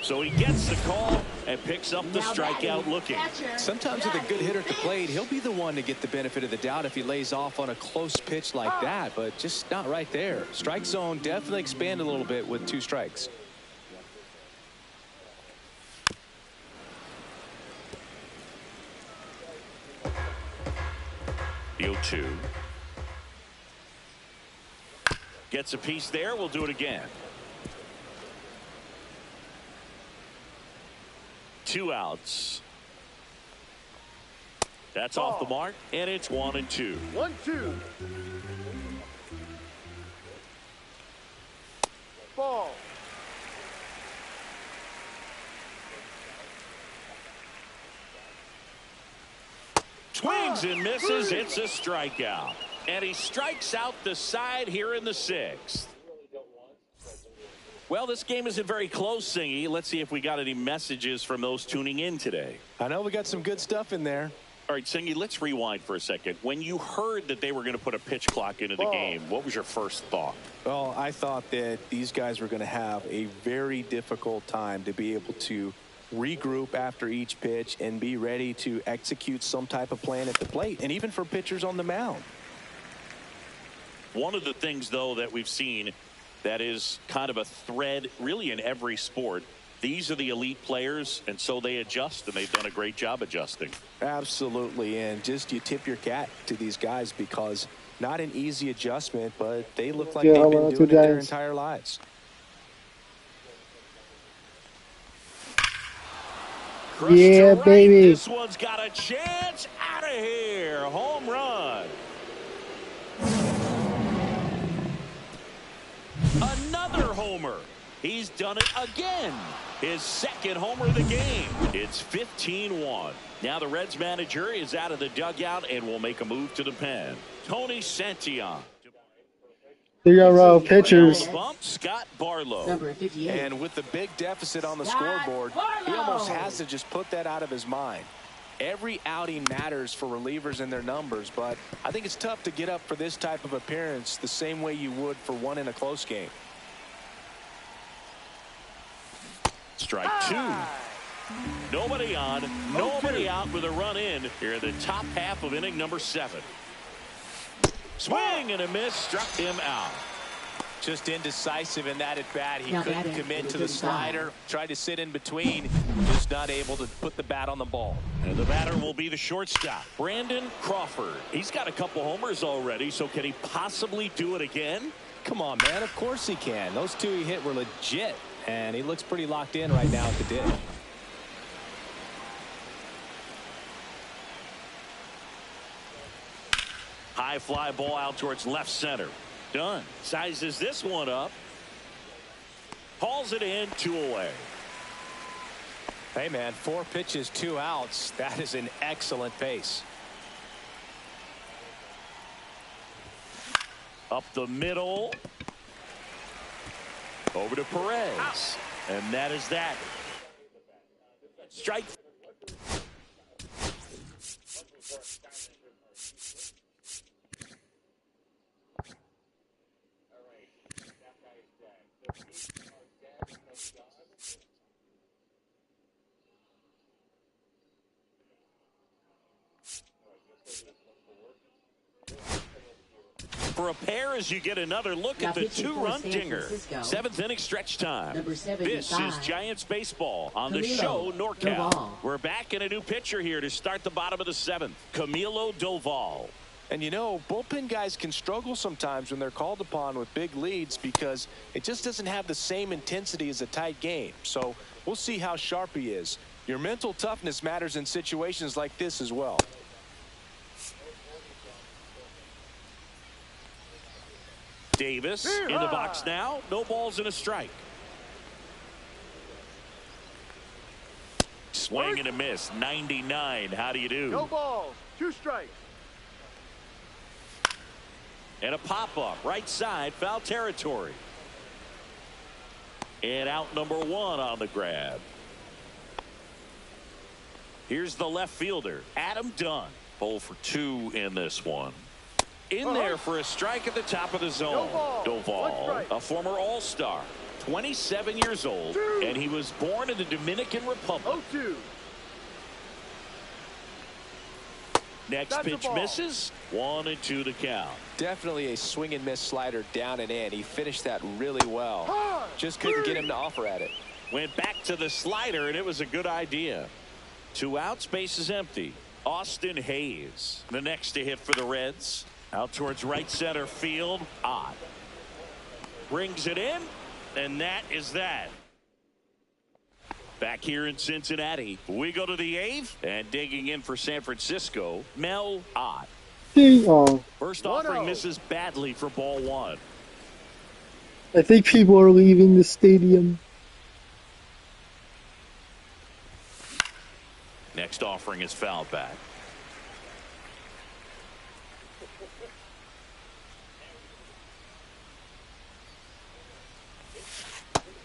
So he gets the call and picks up the strikeout looking. Sometimes with a good hitter at the plate, he'll be the one to get the benefit of the doubt if he lays off on a close pitch like that, but just not right there. Strike zone definitely expand a little bit with 2 strikes. The 0-2. Gets a piece there. We'll do it again. 2 outs. That's off the mark, and it's 1-2. 1-2. Ball. Swings and misses. It's a strikeout. And he strikes out the side here in the 6th. Well, this game isn't very close, Singy. Let's see if we got any messages from those tuning in today. I know we got some good stuff in there. All right, Singy, let's rewind for a second. When you heard that they were going to put a pitch clock into the game, what was your first thought? Well, I thought that these guys were going to have a very difficult time to be able to regroup after each pitch and be ready to execute some type of plan at the plate, and even for pitchers on the mound. One of the things, though, that we've seen that is kind of a thread really in every sport, these are the elite players, and so they adjust, and they've done a great job adjusting. Absolutely, and just you tip your cap to these guys because not an easy adjustment, but they look like they've been doing it their entire lives. Yeah, baby. This one's got a chance. Out of here. Home run. Another homer. He's done it again. His second homer of the game. It's 15-1. Now the Reds manager is out of the dugout and will make a move to the pen. Tony Santillan. 3-0 pitchers. Scott Barlow. Number 58. And with the big deficit on the scoreboard, he almost has to just put that out of his mind. Every outing matters for relievers and their numbers, but I think it's tough to get up for this type of appearance the same way you would for one in a close game. Strike 2. Nobody on, nobody out with a run in here in the top half of inning number 7. Swing and a miss, struck him out. Just indecisive in that at bat. He Now couldn't batting, commit to the the slider, tried to sit in between, just not able to put the bat on the ball. And the batter will be the shortstop, Brandon Crawford. He's got a couple homers already, so can he possibly do it again? Come on, man. Of course he can. Those 2 he hit were legit, and he looks pretty locked in right now at the dish. High fly ball out towards left center. Done. Sizes this one up. Hauls it in, 2 away. Hey, man, 4 pitches, 2 outs. That is an excellent pace. Up the middle. Over to Perez. And that is that. Strike. for a pair as you get another look Now at the pitching for two-run San dinger. Francisco, 7th inning stretch time. number 75, This is Giants baseball on the Camilo show NorCal. Doval. We're back in a new pitcher here to start the bottom of the 7th. Camilo Doval. And you know, bullpen guys can struggle sometimes when they're called upon with big leads because it just doesn't have the same intensity as a tight game. So we'll see how sharp he is. Your mental toughness matters in situations like this as well. Davis in the box now. No balls and a strike. Swing and a miss. 99. How do you do? No balls. 2 strikes. And a pop-up. Right side. Foul territory. And out number 1 on the grab. Here's the left fielder, Adam Dunn. 0 for 2 in this one. In there for a strike at the top of the zone. Doval, a former All-Star, 27 years old, and he was born in the Dominican Republic. 0-2. Next pitch misses. 1-2 to count. Definitely a swing and miss slider down and in. He finished that really well. Just couldn't get him to offer at it. Went back to the slider, and it was a good idea. 2 outs, base is empty. Austin Hayes, the next to hit for the Reds. Out towards right center field. Ott brings it in, and that is that. Back here in Cincinnati, we go to the 8th, and digging in for San Francisco, Mel Ott. First offering misses badly for ball 1. I think people are leaving the stadium. Next offering is fouled back.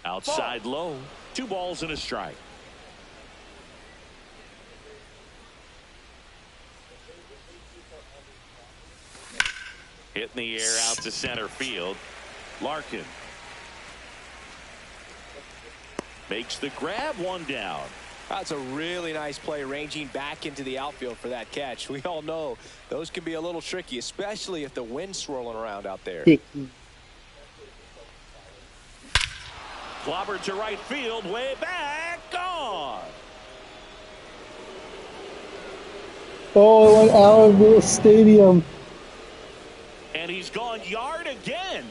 Outside low. 2 balls and a strike. Hit in the air out to center field. Larkin makes the grab. 1 down. That's a really nice play ranging back into the outfield for that catch. We all know those can be a little tricky, especially if the wind's swirling around out there. Clobbered to right field, way back, gone. Oh, I went out of the stadium. And he's gone yard again.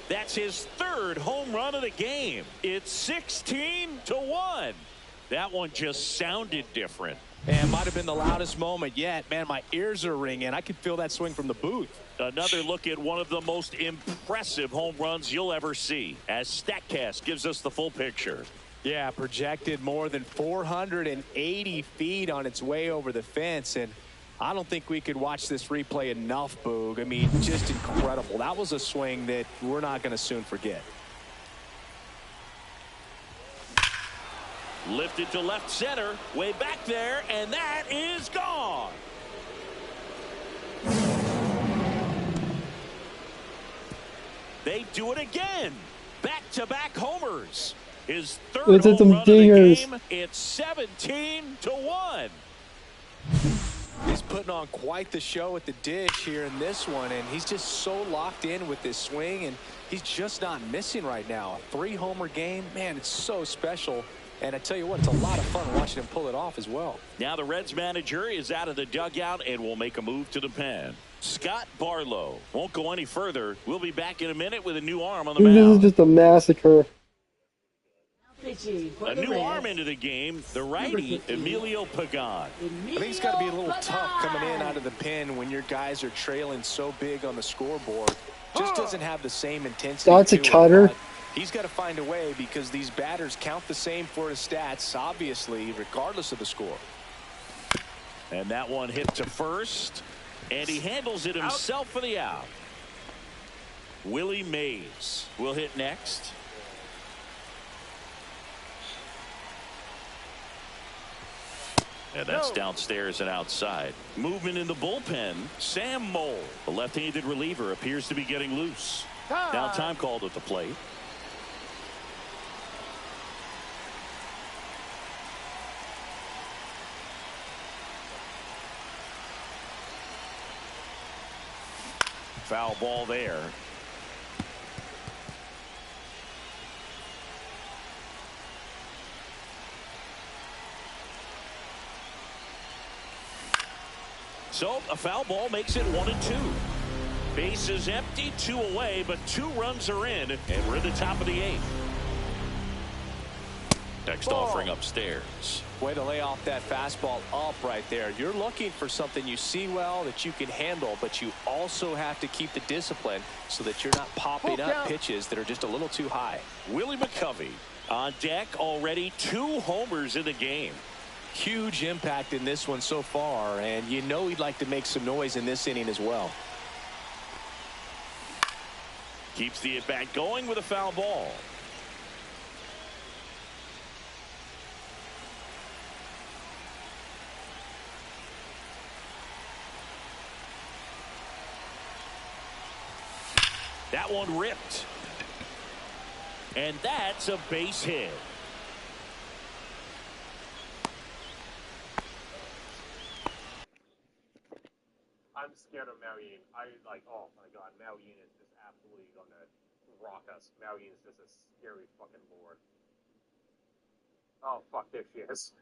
That's his 3rd home run of the game. It's 16-1. That one just sounded different. And might have been the loudest moment yet. Man, my ears are ringing. I could feel that swing from the booth. Another look at one of the most impressive home runs you'll ever see, as StatCast gives us the full picture. Yeah, projected more than 480 feet on its way over the fence. And I don't think we could watch this replay enough, Boog. I mean, just incredible. That was a swing that we're not going to soon forget. Lifted to left center, way back there, and that is gone. They do it again. Back-to-back homers. His 3rd home run of the game. It's 17-1. He's putting on quite the show at the dish here in this one, and he's just so locked in with this swing, and he's just not missing right now. A 3-homer game, man, it's so special. And I tell you what, it's a lot of fun watching him pull it off as well. Now the Reds manager is out of the dugout and will make a move to the pen. Scott Barlow won't go any further. We'll be back in a minute with a new arm on the mound. This is just a massacre. A new arm into the game, the righty, Emilio Pagan. I think it's got to be a little tough coming in out of the pen when your guys are trailing so big on the scoreboard. Just doesn't have the same intensity. That's a cutter. He's got to find a way because these batters count the same for his stats, obviously, regardless of the score. And that one hit to first, and he handles it himself for the out. Willie Mays will hit next. And that's downstairs and outside. Movement in the bullpen. Sam Mole, the left-handed reliever, appears to be getting loose. Now time called at the plate. Foul ball there. So a foul ball makes it 1-2. Base is empty, 2 away, but 2 runs are in, and we're at the top of the 8th. Next offering upstairs. Way to lay off that fastball up right there. You're looking for something you see well that you can handle, but you also have to keep the discipline so that you're not popping up pitches that are just a little too high. Willie McCovey on deck, already 2 homers in the game. Huge impact in this one so far, and you know he'd like to make some noise in this inning as well. Keeps the at-bat going with a foul ball. That one ripped. And that's a base hit. I'm scared of Marion. Oh my god, Marion is just absolutely gonna rock us. Marion is just a scary fucking lord. Oh fuck, there she is.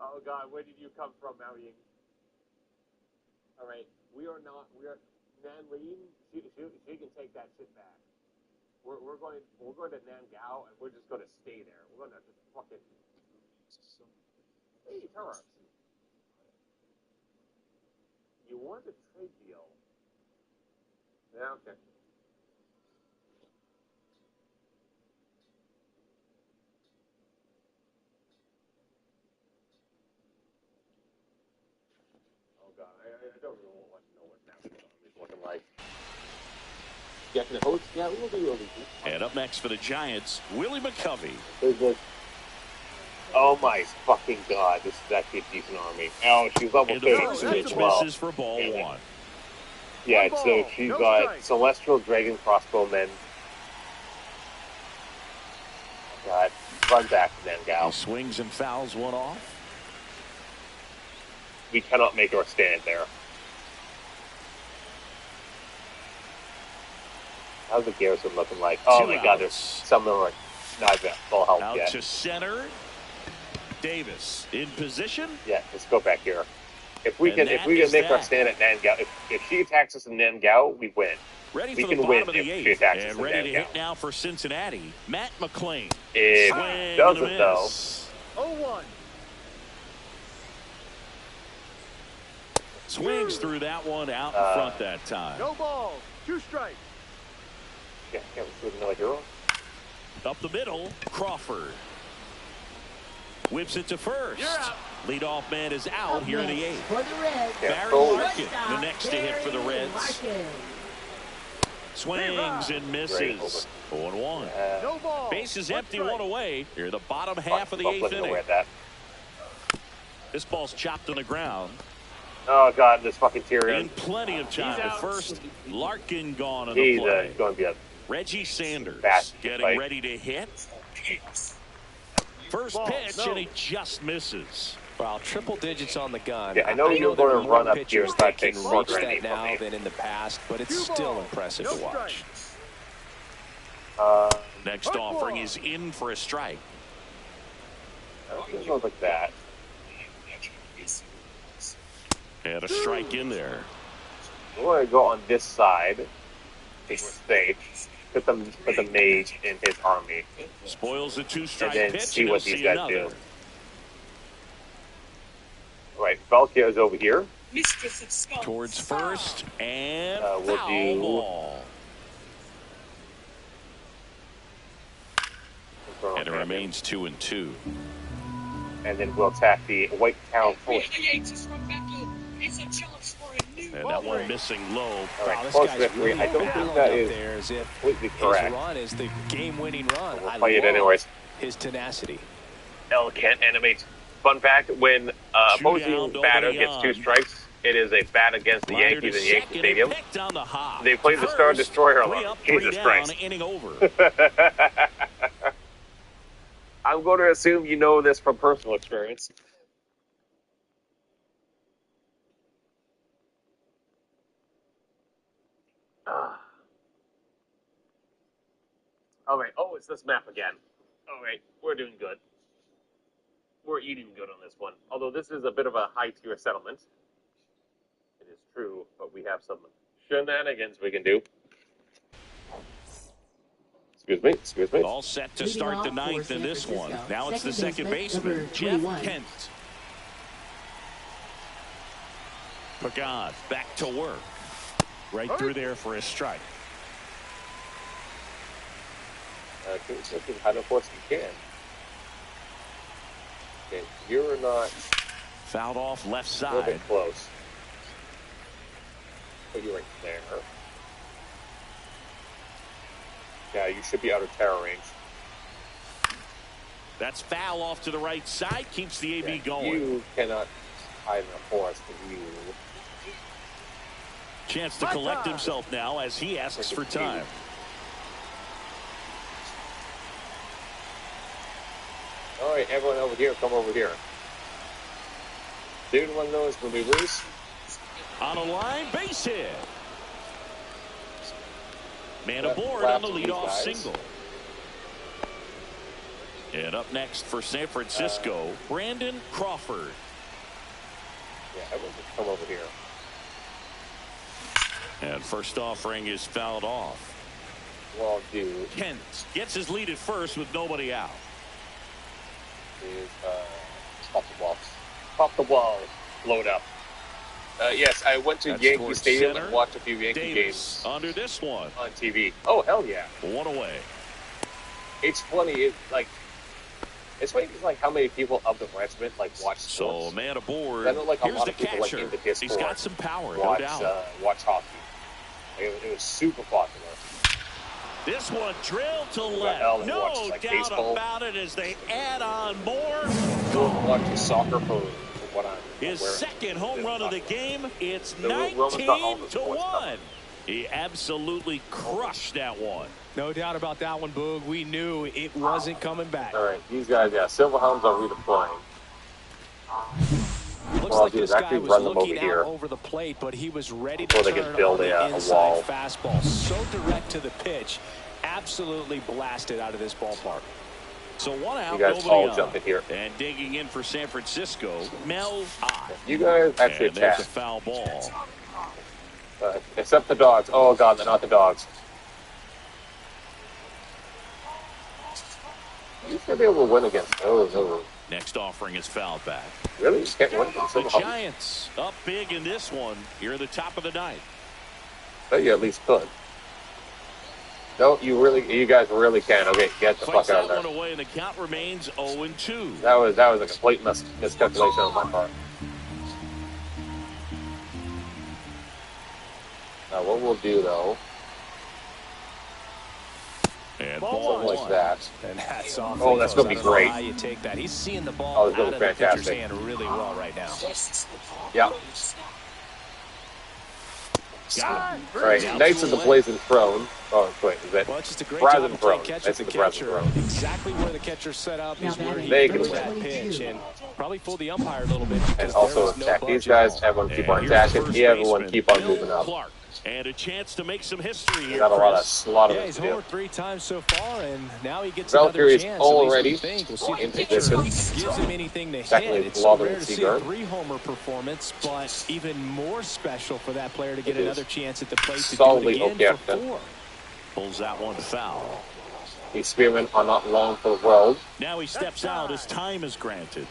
Oh god, where did you come from, Marion? Alright, we are Nanleen, she can take that shit back. We're going to Nangao and we're just gonna stay there. We're gonna just fucking hey, Taurus. You want a trade deal? Yeah, okay. Oh god, I don't really want to know what Navi's looking like. Yeah, can the host? Yeah, we'll do really good. And up next for the Giants, Willie McCovey. Oh my fucking god, this is actually a decent army. Oh, she's level 32 as well. Misses for ball 1. Yeah, so she's got Celestial Dragon Crossbowmen. Oh god, run back then, gal. He swings and fouls one off. We cannot make her stand there. How's the Garrison looking like? Oh my god, there's some of them like not at full health out yet. To center. Davis in position. Yeah, let's go back here. If we can make her stand at Nangao, if she attacks us in Nangao, we win. Ready we for can the win bottom of the if 8th. she attacks us And in ready to Nangao. hit now for Cincinnati. Matt McClain. It Swing doesn't though. 0-1. Swings through that one out in front that time. No ball. 2 strikes. Yeah, can't we another hero? Up the middle, Crawford. Whips it to first. You're out. Leadoff man is out here in the 8th. For the Reds. Barry Larkin, the next to hit for the Reds. Swings and misses. 0-1. No ball. Base is 1 empty, strike. 1 away. Here, the bottom half of the 8th inning. This This ball's chopped on the ground. Oh god, this fucking Tyrion. In plenty of time. out. First, Larkin gone on the play. Going to be a Reggie Sanders getting fight. ready to hit. First Ball, pitch, no. and he just misses. Wow, triple digits on the gun. Yeah, I know you're going to run up here and start that taking can more reach that grenade from now me. than in the past, but it's 2 still balls. impressive No to watch. strikes. Next Hard offering ball. is in for a strike. It goes like that. And a strike in there. We're going to go on this side. Take stage. Put the mage in his army. Spoils the 2-strike And then pitch. see and what he'll these see guys another. do. Right, Valkia is over here. Towards first and We'll foul do- ball. And it remains 2-2. And then we'll attack the White Town Force. And that one missing low. All Wow, right, this close guy's victory. really I don't think battling that up is there as if completely his correct. run is the game-winning run. We'll I play it love anyways. his tenacity. L can't animate. Fun fact, when opposing down, batter nobody gets on. 2 strikes, it is a bat against the Liner Yankees to in Yankee second, Stadium. picked on the hop. They play the Star First, Destroyer 3 alone. up, 3 Jesus down, Christ. inning over. I'm going to assume you know this from personal experience. All right. Oh, it's this map again. All right. We're doing good. We're eating good on this one. Although this is a bit of a high-tier settlement. It is true, but we have some shenanigans we can do. Excuse me. All set to start the ninth in this one. Now it's the second baseman, Jeff Kent. Pagad back to work. Right through there for a strike. How to force you can. Okay, you're not. Fouled off left A little side. bit close. Put you right there. Yeah, you should be out of terror range. That's foul off to the right side. Keeps the AB going. You cannot hide in the forest. You. Chance to collect himself now as he asks for time. All right, everyone over here, come over here. Doing one of those maneuvers. On a line, base hit. Man aboard on the leadoff single. And up next for San Francisco, Brandon Crawford. Yeah, everyone just come over here. And first offering is fouled off. Well, dude. Kent gets his lead at first with nobody out. Is pop the balls. Pop the balls. Load up. Yes, I went to Yankee Stadium and watched a few Yankee games under this one on TV. Oh, hell yeah. One away. It's funny. It's funny because like how many people of the regiment like watch sports. So man aboard. I know like a Here's lot the of people catcher. like into his He's sport. got some power, Watch, no doubt. Watch hockey. Like, it was super popular. This one drilled to L left. and No watches, like, doubt baseball. about it as they add on more. Go watch soccer for what I'm. His second home run of the game. It's The Roman's not all the sports 19-1. He absolutely crushed that one. No doubt about that one, Boog. We knew it wasn't coming back. All right, these guys, yeah, Silverhelms are redeploying. Looks Well, like dude, this guy actually was run them looking over here. out over the plate, but he was ready to Before they turn could build on the a inside wall. fastball. So direct to the pitch. Absolutely blasted out of this ballpark. So one out, You guys nobody all on. jump in here. And digging in for San Francisco, Mel Ott. You guys actually And there's a attack. foul ball. Except the dogs. Oh, God, they're not the dogs. You should be able to win against those. Next offering is fouled back. Really? You can't win against The Silverhelms? Giants up big in this one here at the top of the ninth. But you at least could. No, you guys really can. Okay, get the Fights fuck out of that there. one away, and the count remains 0-2. That was a complete miscalculation on my part. Now what we'll do though, And something ball like one. that. And that's off. Oh, that's gonna be I don't know great. How you take that? He's seeing the Oh, ball it's out gonna of be the pitcher's fantastic. hand really well right now. Yeah. All right, Knights of the Blazing Throne. Oh, wait, is that Well, it's just a great Brazen job of Throne? playing catcher Knights to of the Brazen catcher. Throne. Exactly where the catcher set up is where he They can threw win. that pitch, and probably fooled the umpire a little bit And because also there was no attack budge these at guys. all. Everyone keep And on here's the attacking. first Yeah, everyone baseman, keep on Bill moving up. Clark. And a chance to make some history here, Got a lot of Chris. slaughter Yeah, to he's do. homered 3 times so far, and now he gets Valkyrie another is chance. already At least we think. We'll see if in the pitcher position. gives him anything to hit. Secondly, It's so Glover rare and to see a Seaguard. 3-homer performance, but even more special for that player to get It is another chance at the plate to solidly do it okay again for after. 4. Pulls that one foul. The experiment are not long for the world. Now he steps out as time is granted.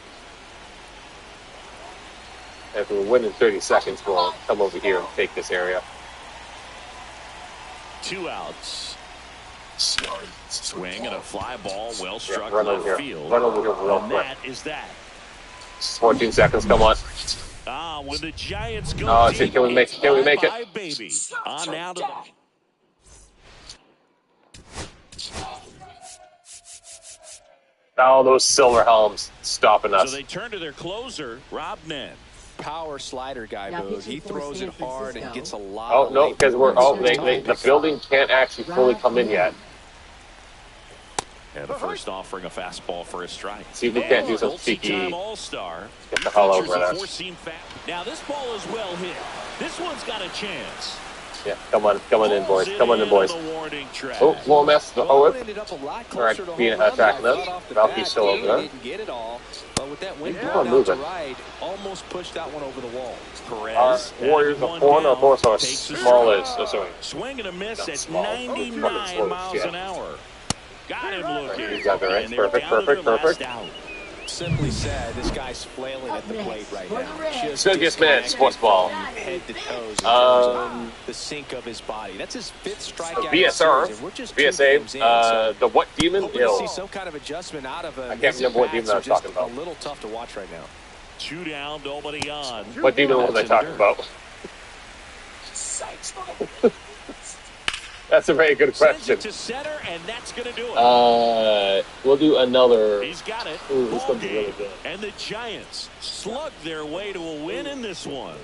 If we win in 30 seconds, we'll come over here and take this area. 2 outs. Swing and a fly ball, well struck run over left here. field. Run over here real And quick. that is that. 14 seconds, come on. When the Giants go Oh, deep, can we make it? Can we make it? bye, baby. On now to Oh, those Silverhelms stopping So us. they turn to their closer, Rob Nen. Power slider guy, Now Boog. pitching He for throws San it hard and Francisco. gets a lot Oh, of no, late because balls. the building can't actually fully come in yet. And the first offering a fastball for a strike. See if we can't do some Multi-time cheeky. All-Star. Get the hell Features over a that. four-seam now this ball is well hit. This one's got a chance. Yeah, come on in, boys. Come on in, boys. The warning track. Oh, long mess to the Well, Owen. ended up a lot All right, closer to being home run tracking than I us. thought off the Valky's bat. still over there. Didn't get it all, but with that wind Keep blowing on out to moving. right, almost pushed that one over the wall. Our Perez. Warriors of Horn are horse are small is. Oh, sorry. Swing and a miss Not at small. 99 Slow, miles yeah. an hour. Got him looking. You got that right. And they're Perfect, down to their perfect, last perfect. out. Simply said, this guy's flailing at the plate right now. Biggest man, sports ball. Head to toes in terms of the sink of his body. That's his 5th strikeout. VSR, We're just 2 games in, VSA, the what demon? hoping to see some kind of adjustment out of him. I can't remember what demon I was talking about. A little tough to watch right now. 2 down, nobody on. What demon was I talking about? That's a very good question. To center, and that's going to do it. We'll do another. He's got it. Ooh, this one's really good. And the Giants slug their way to a win in this one.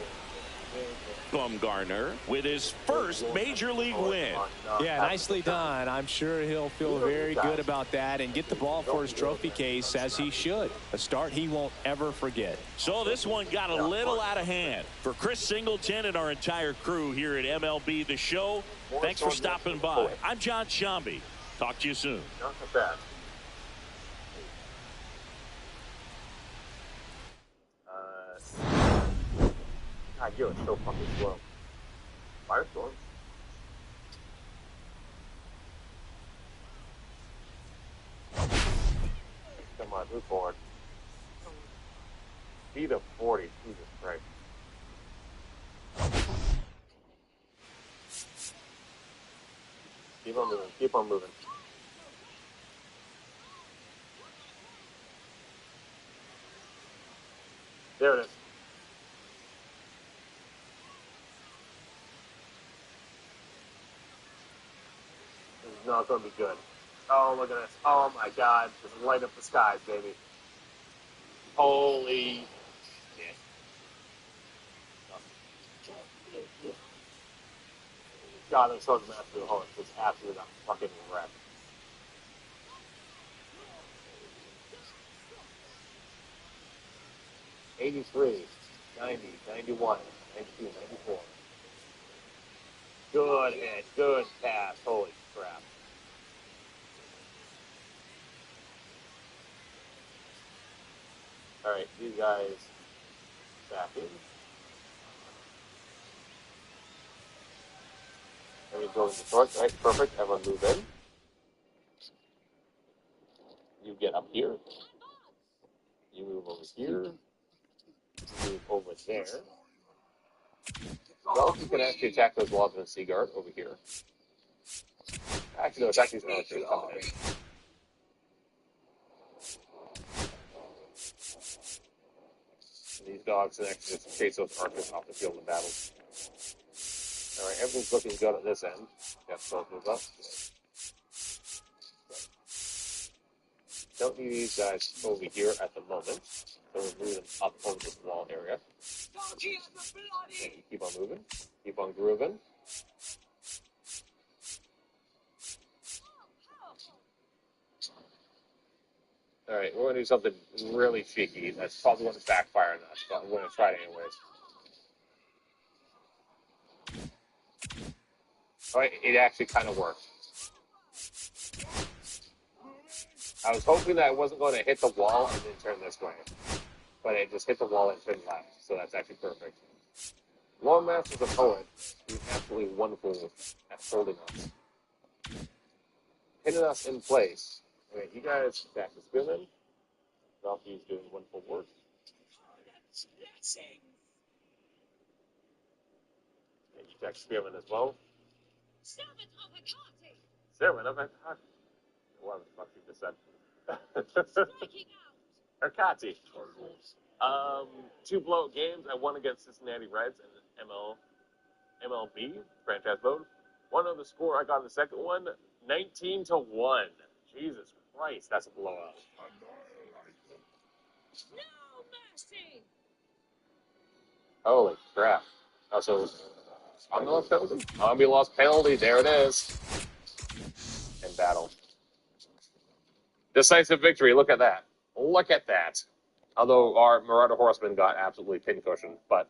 Bumgarner with his first major league win. Yeah, nicely done. I'm sure he'll feel very good about that and get the ball for his trophy case as he should. A start he won't ever forget. So this one got a little out of hand. For Chris Singleton and our entire crew here at MLB The Show, thanks for stopping by. I'm John Shambi. Talk to you soon. Not bad. God, you're so fucking slow. Firestorm? Come on, move forward. Speed of 40, Jesus Christ. Keep on moving, keep on moving. There it is. This is not going to be good. Oh, look at this. Oh, my God. Just light up the skies, baby. Holy shit. God, I'm so mad for the horse. It's absolutely a fucking wreck. '83, 90, 91, 92, 94. Good hit, good pass. Holy crap. All right, you guys back in. Let me go in the short. All right, perfect. Everyone move in. You get up here. You move over here. Move over there. Well, you can actually attack those walls with a Seaguard over here. Actually, no, it's actually coming in. These dogs can actually just chase those archers off the field of battle. Alright, everything's looking good at this end. Got both move up. Don't need these guys over here at the moment. So we'll move them up over this wall area. Okay, keep on moving. Keep on grooving. Alright, we're going to do something really cheeky. That's probably going to backfire on us, but I'm going to try it anyways. Alright, it actually kind of worked. I was hoping that I wasn't going to hit the wall and then turn this way. But it just hit the wall and turned left, so that's actually perfect. Longmass is a poet. He's absolutely wonderful at holding us. Hitting us in place. Okay, you guys back to spinning. Valky's doing wonderful work. And you check spearman as well. Servant of Akati. What the fuck you just said? Akati. 2 blowout games. I won against Cincinnati Reds in MLB franchise mode. One of the score I got in the second one, 19-1. Jesus Christ, that's a blowout. Holy crap. Also, on the lost penalty? On the lost penalty, there it is. In battle. Decisive victory, look at that. Look at that. Although our Marauder Horseman got absolutely pincushioned, but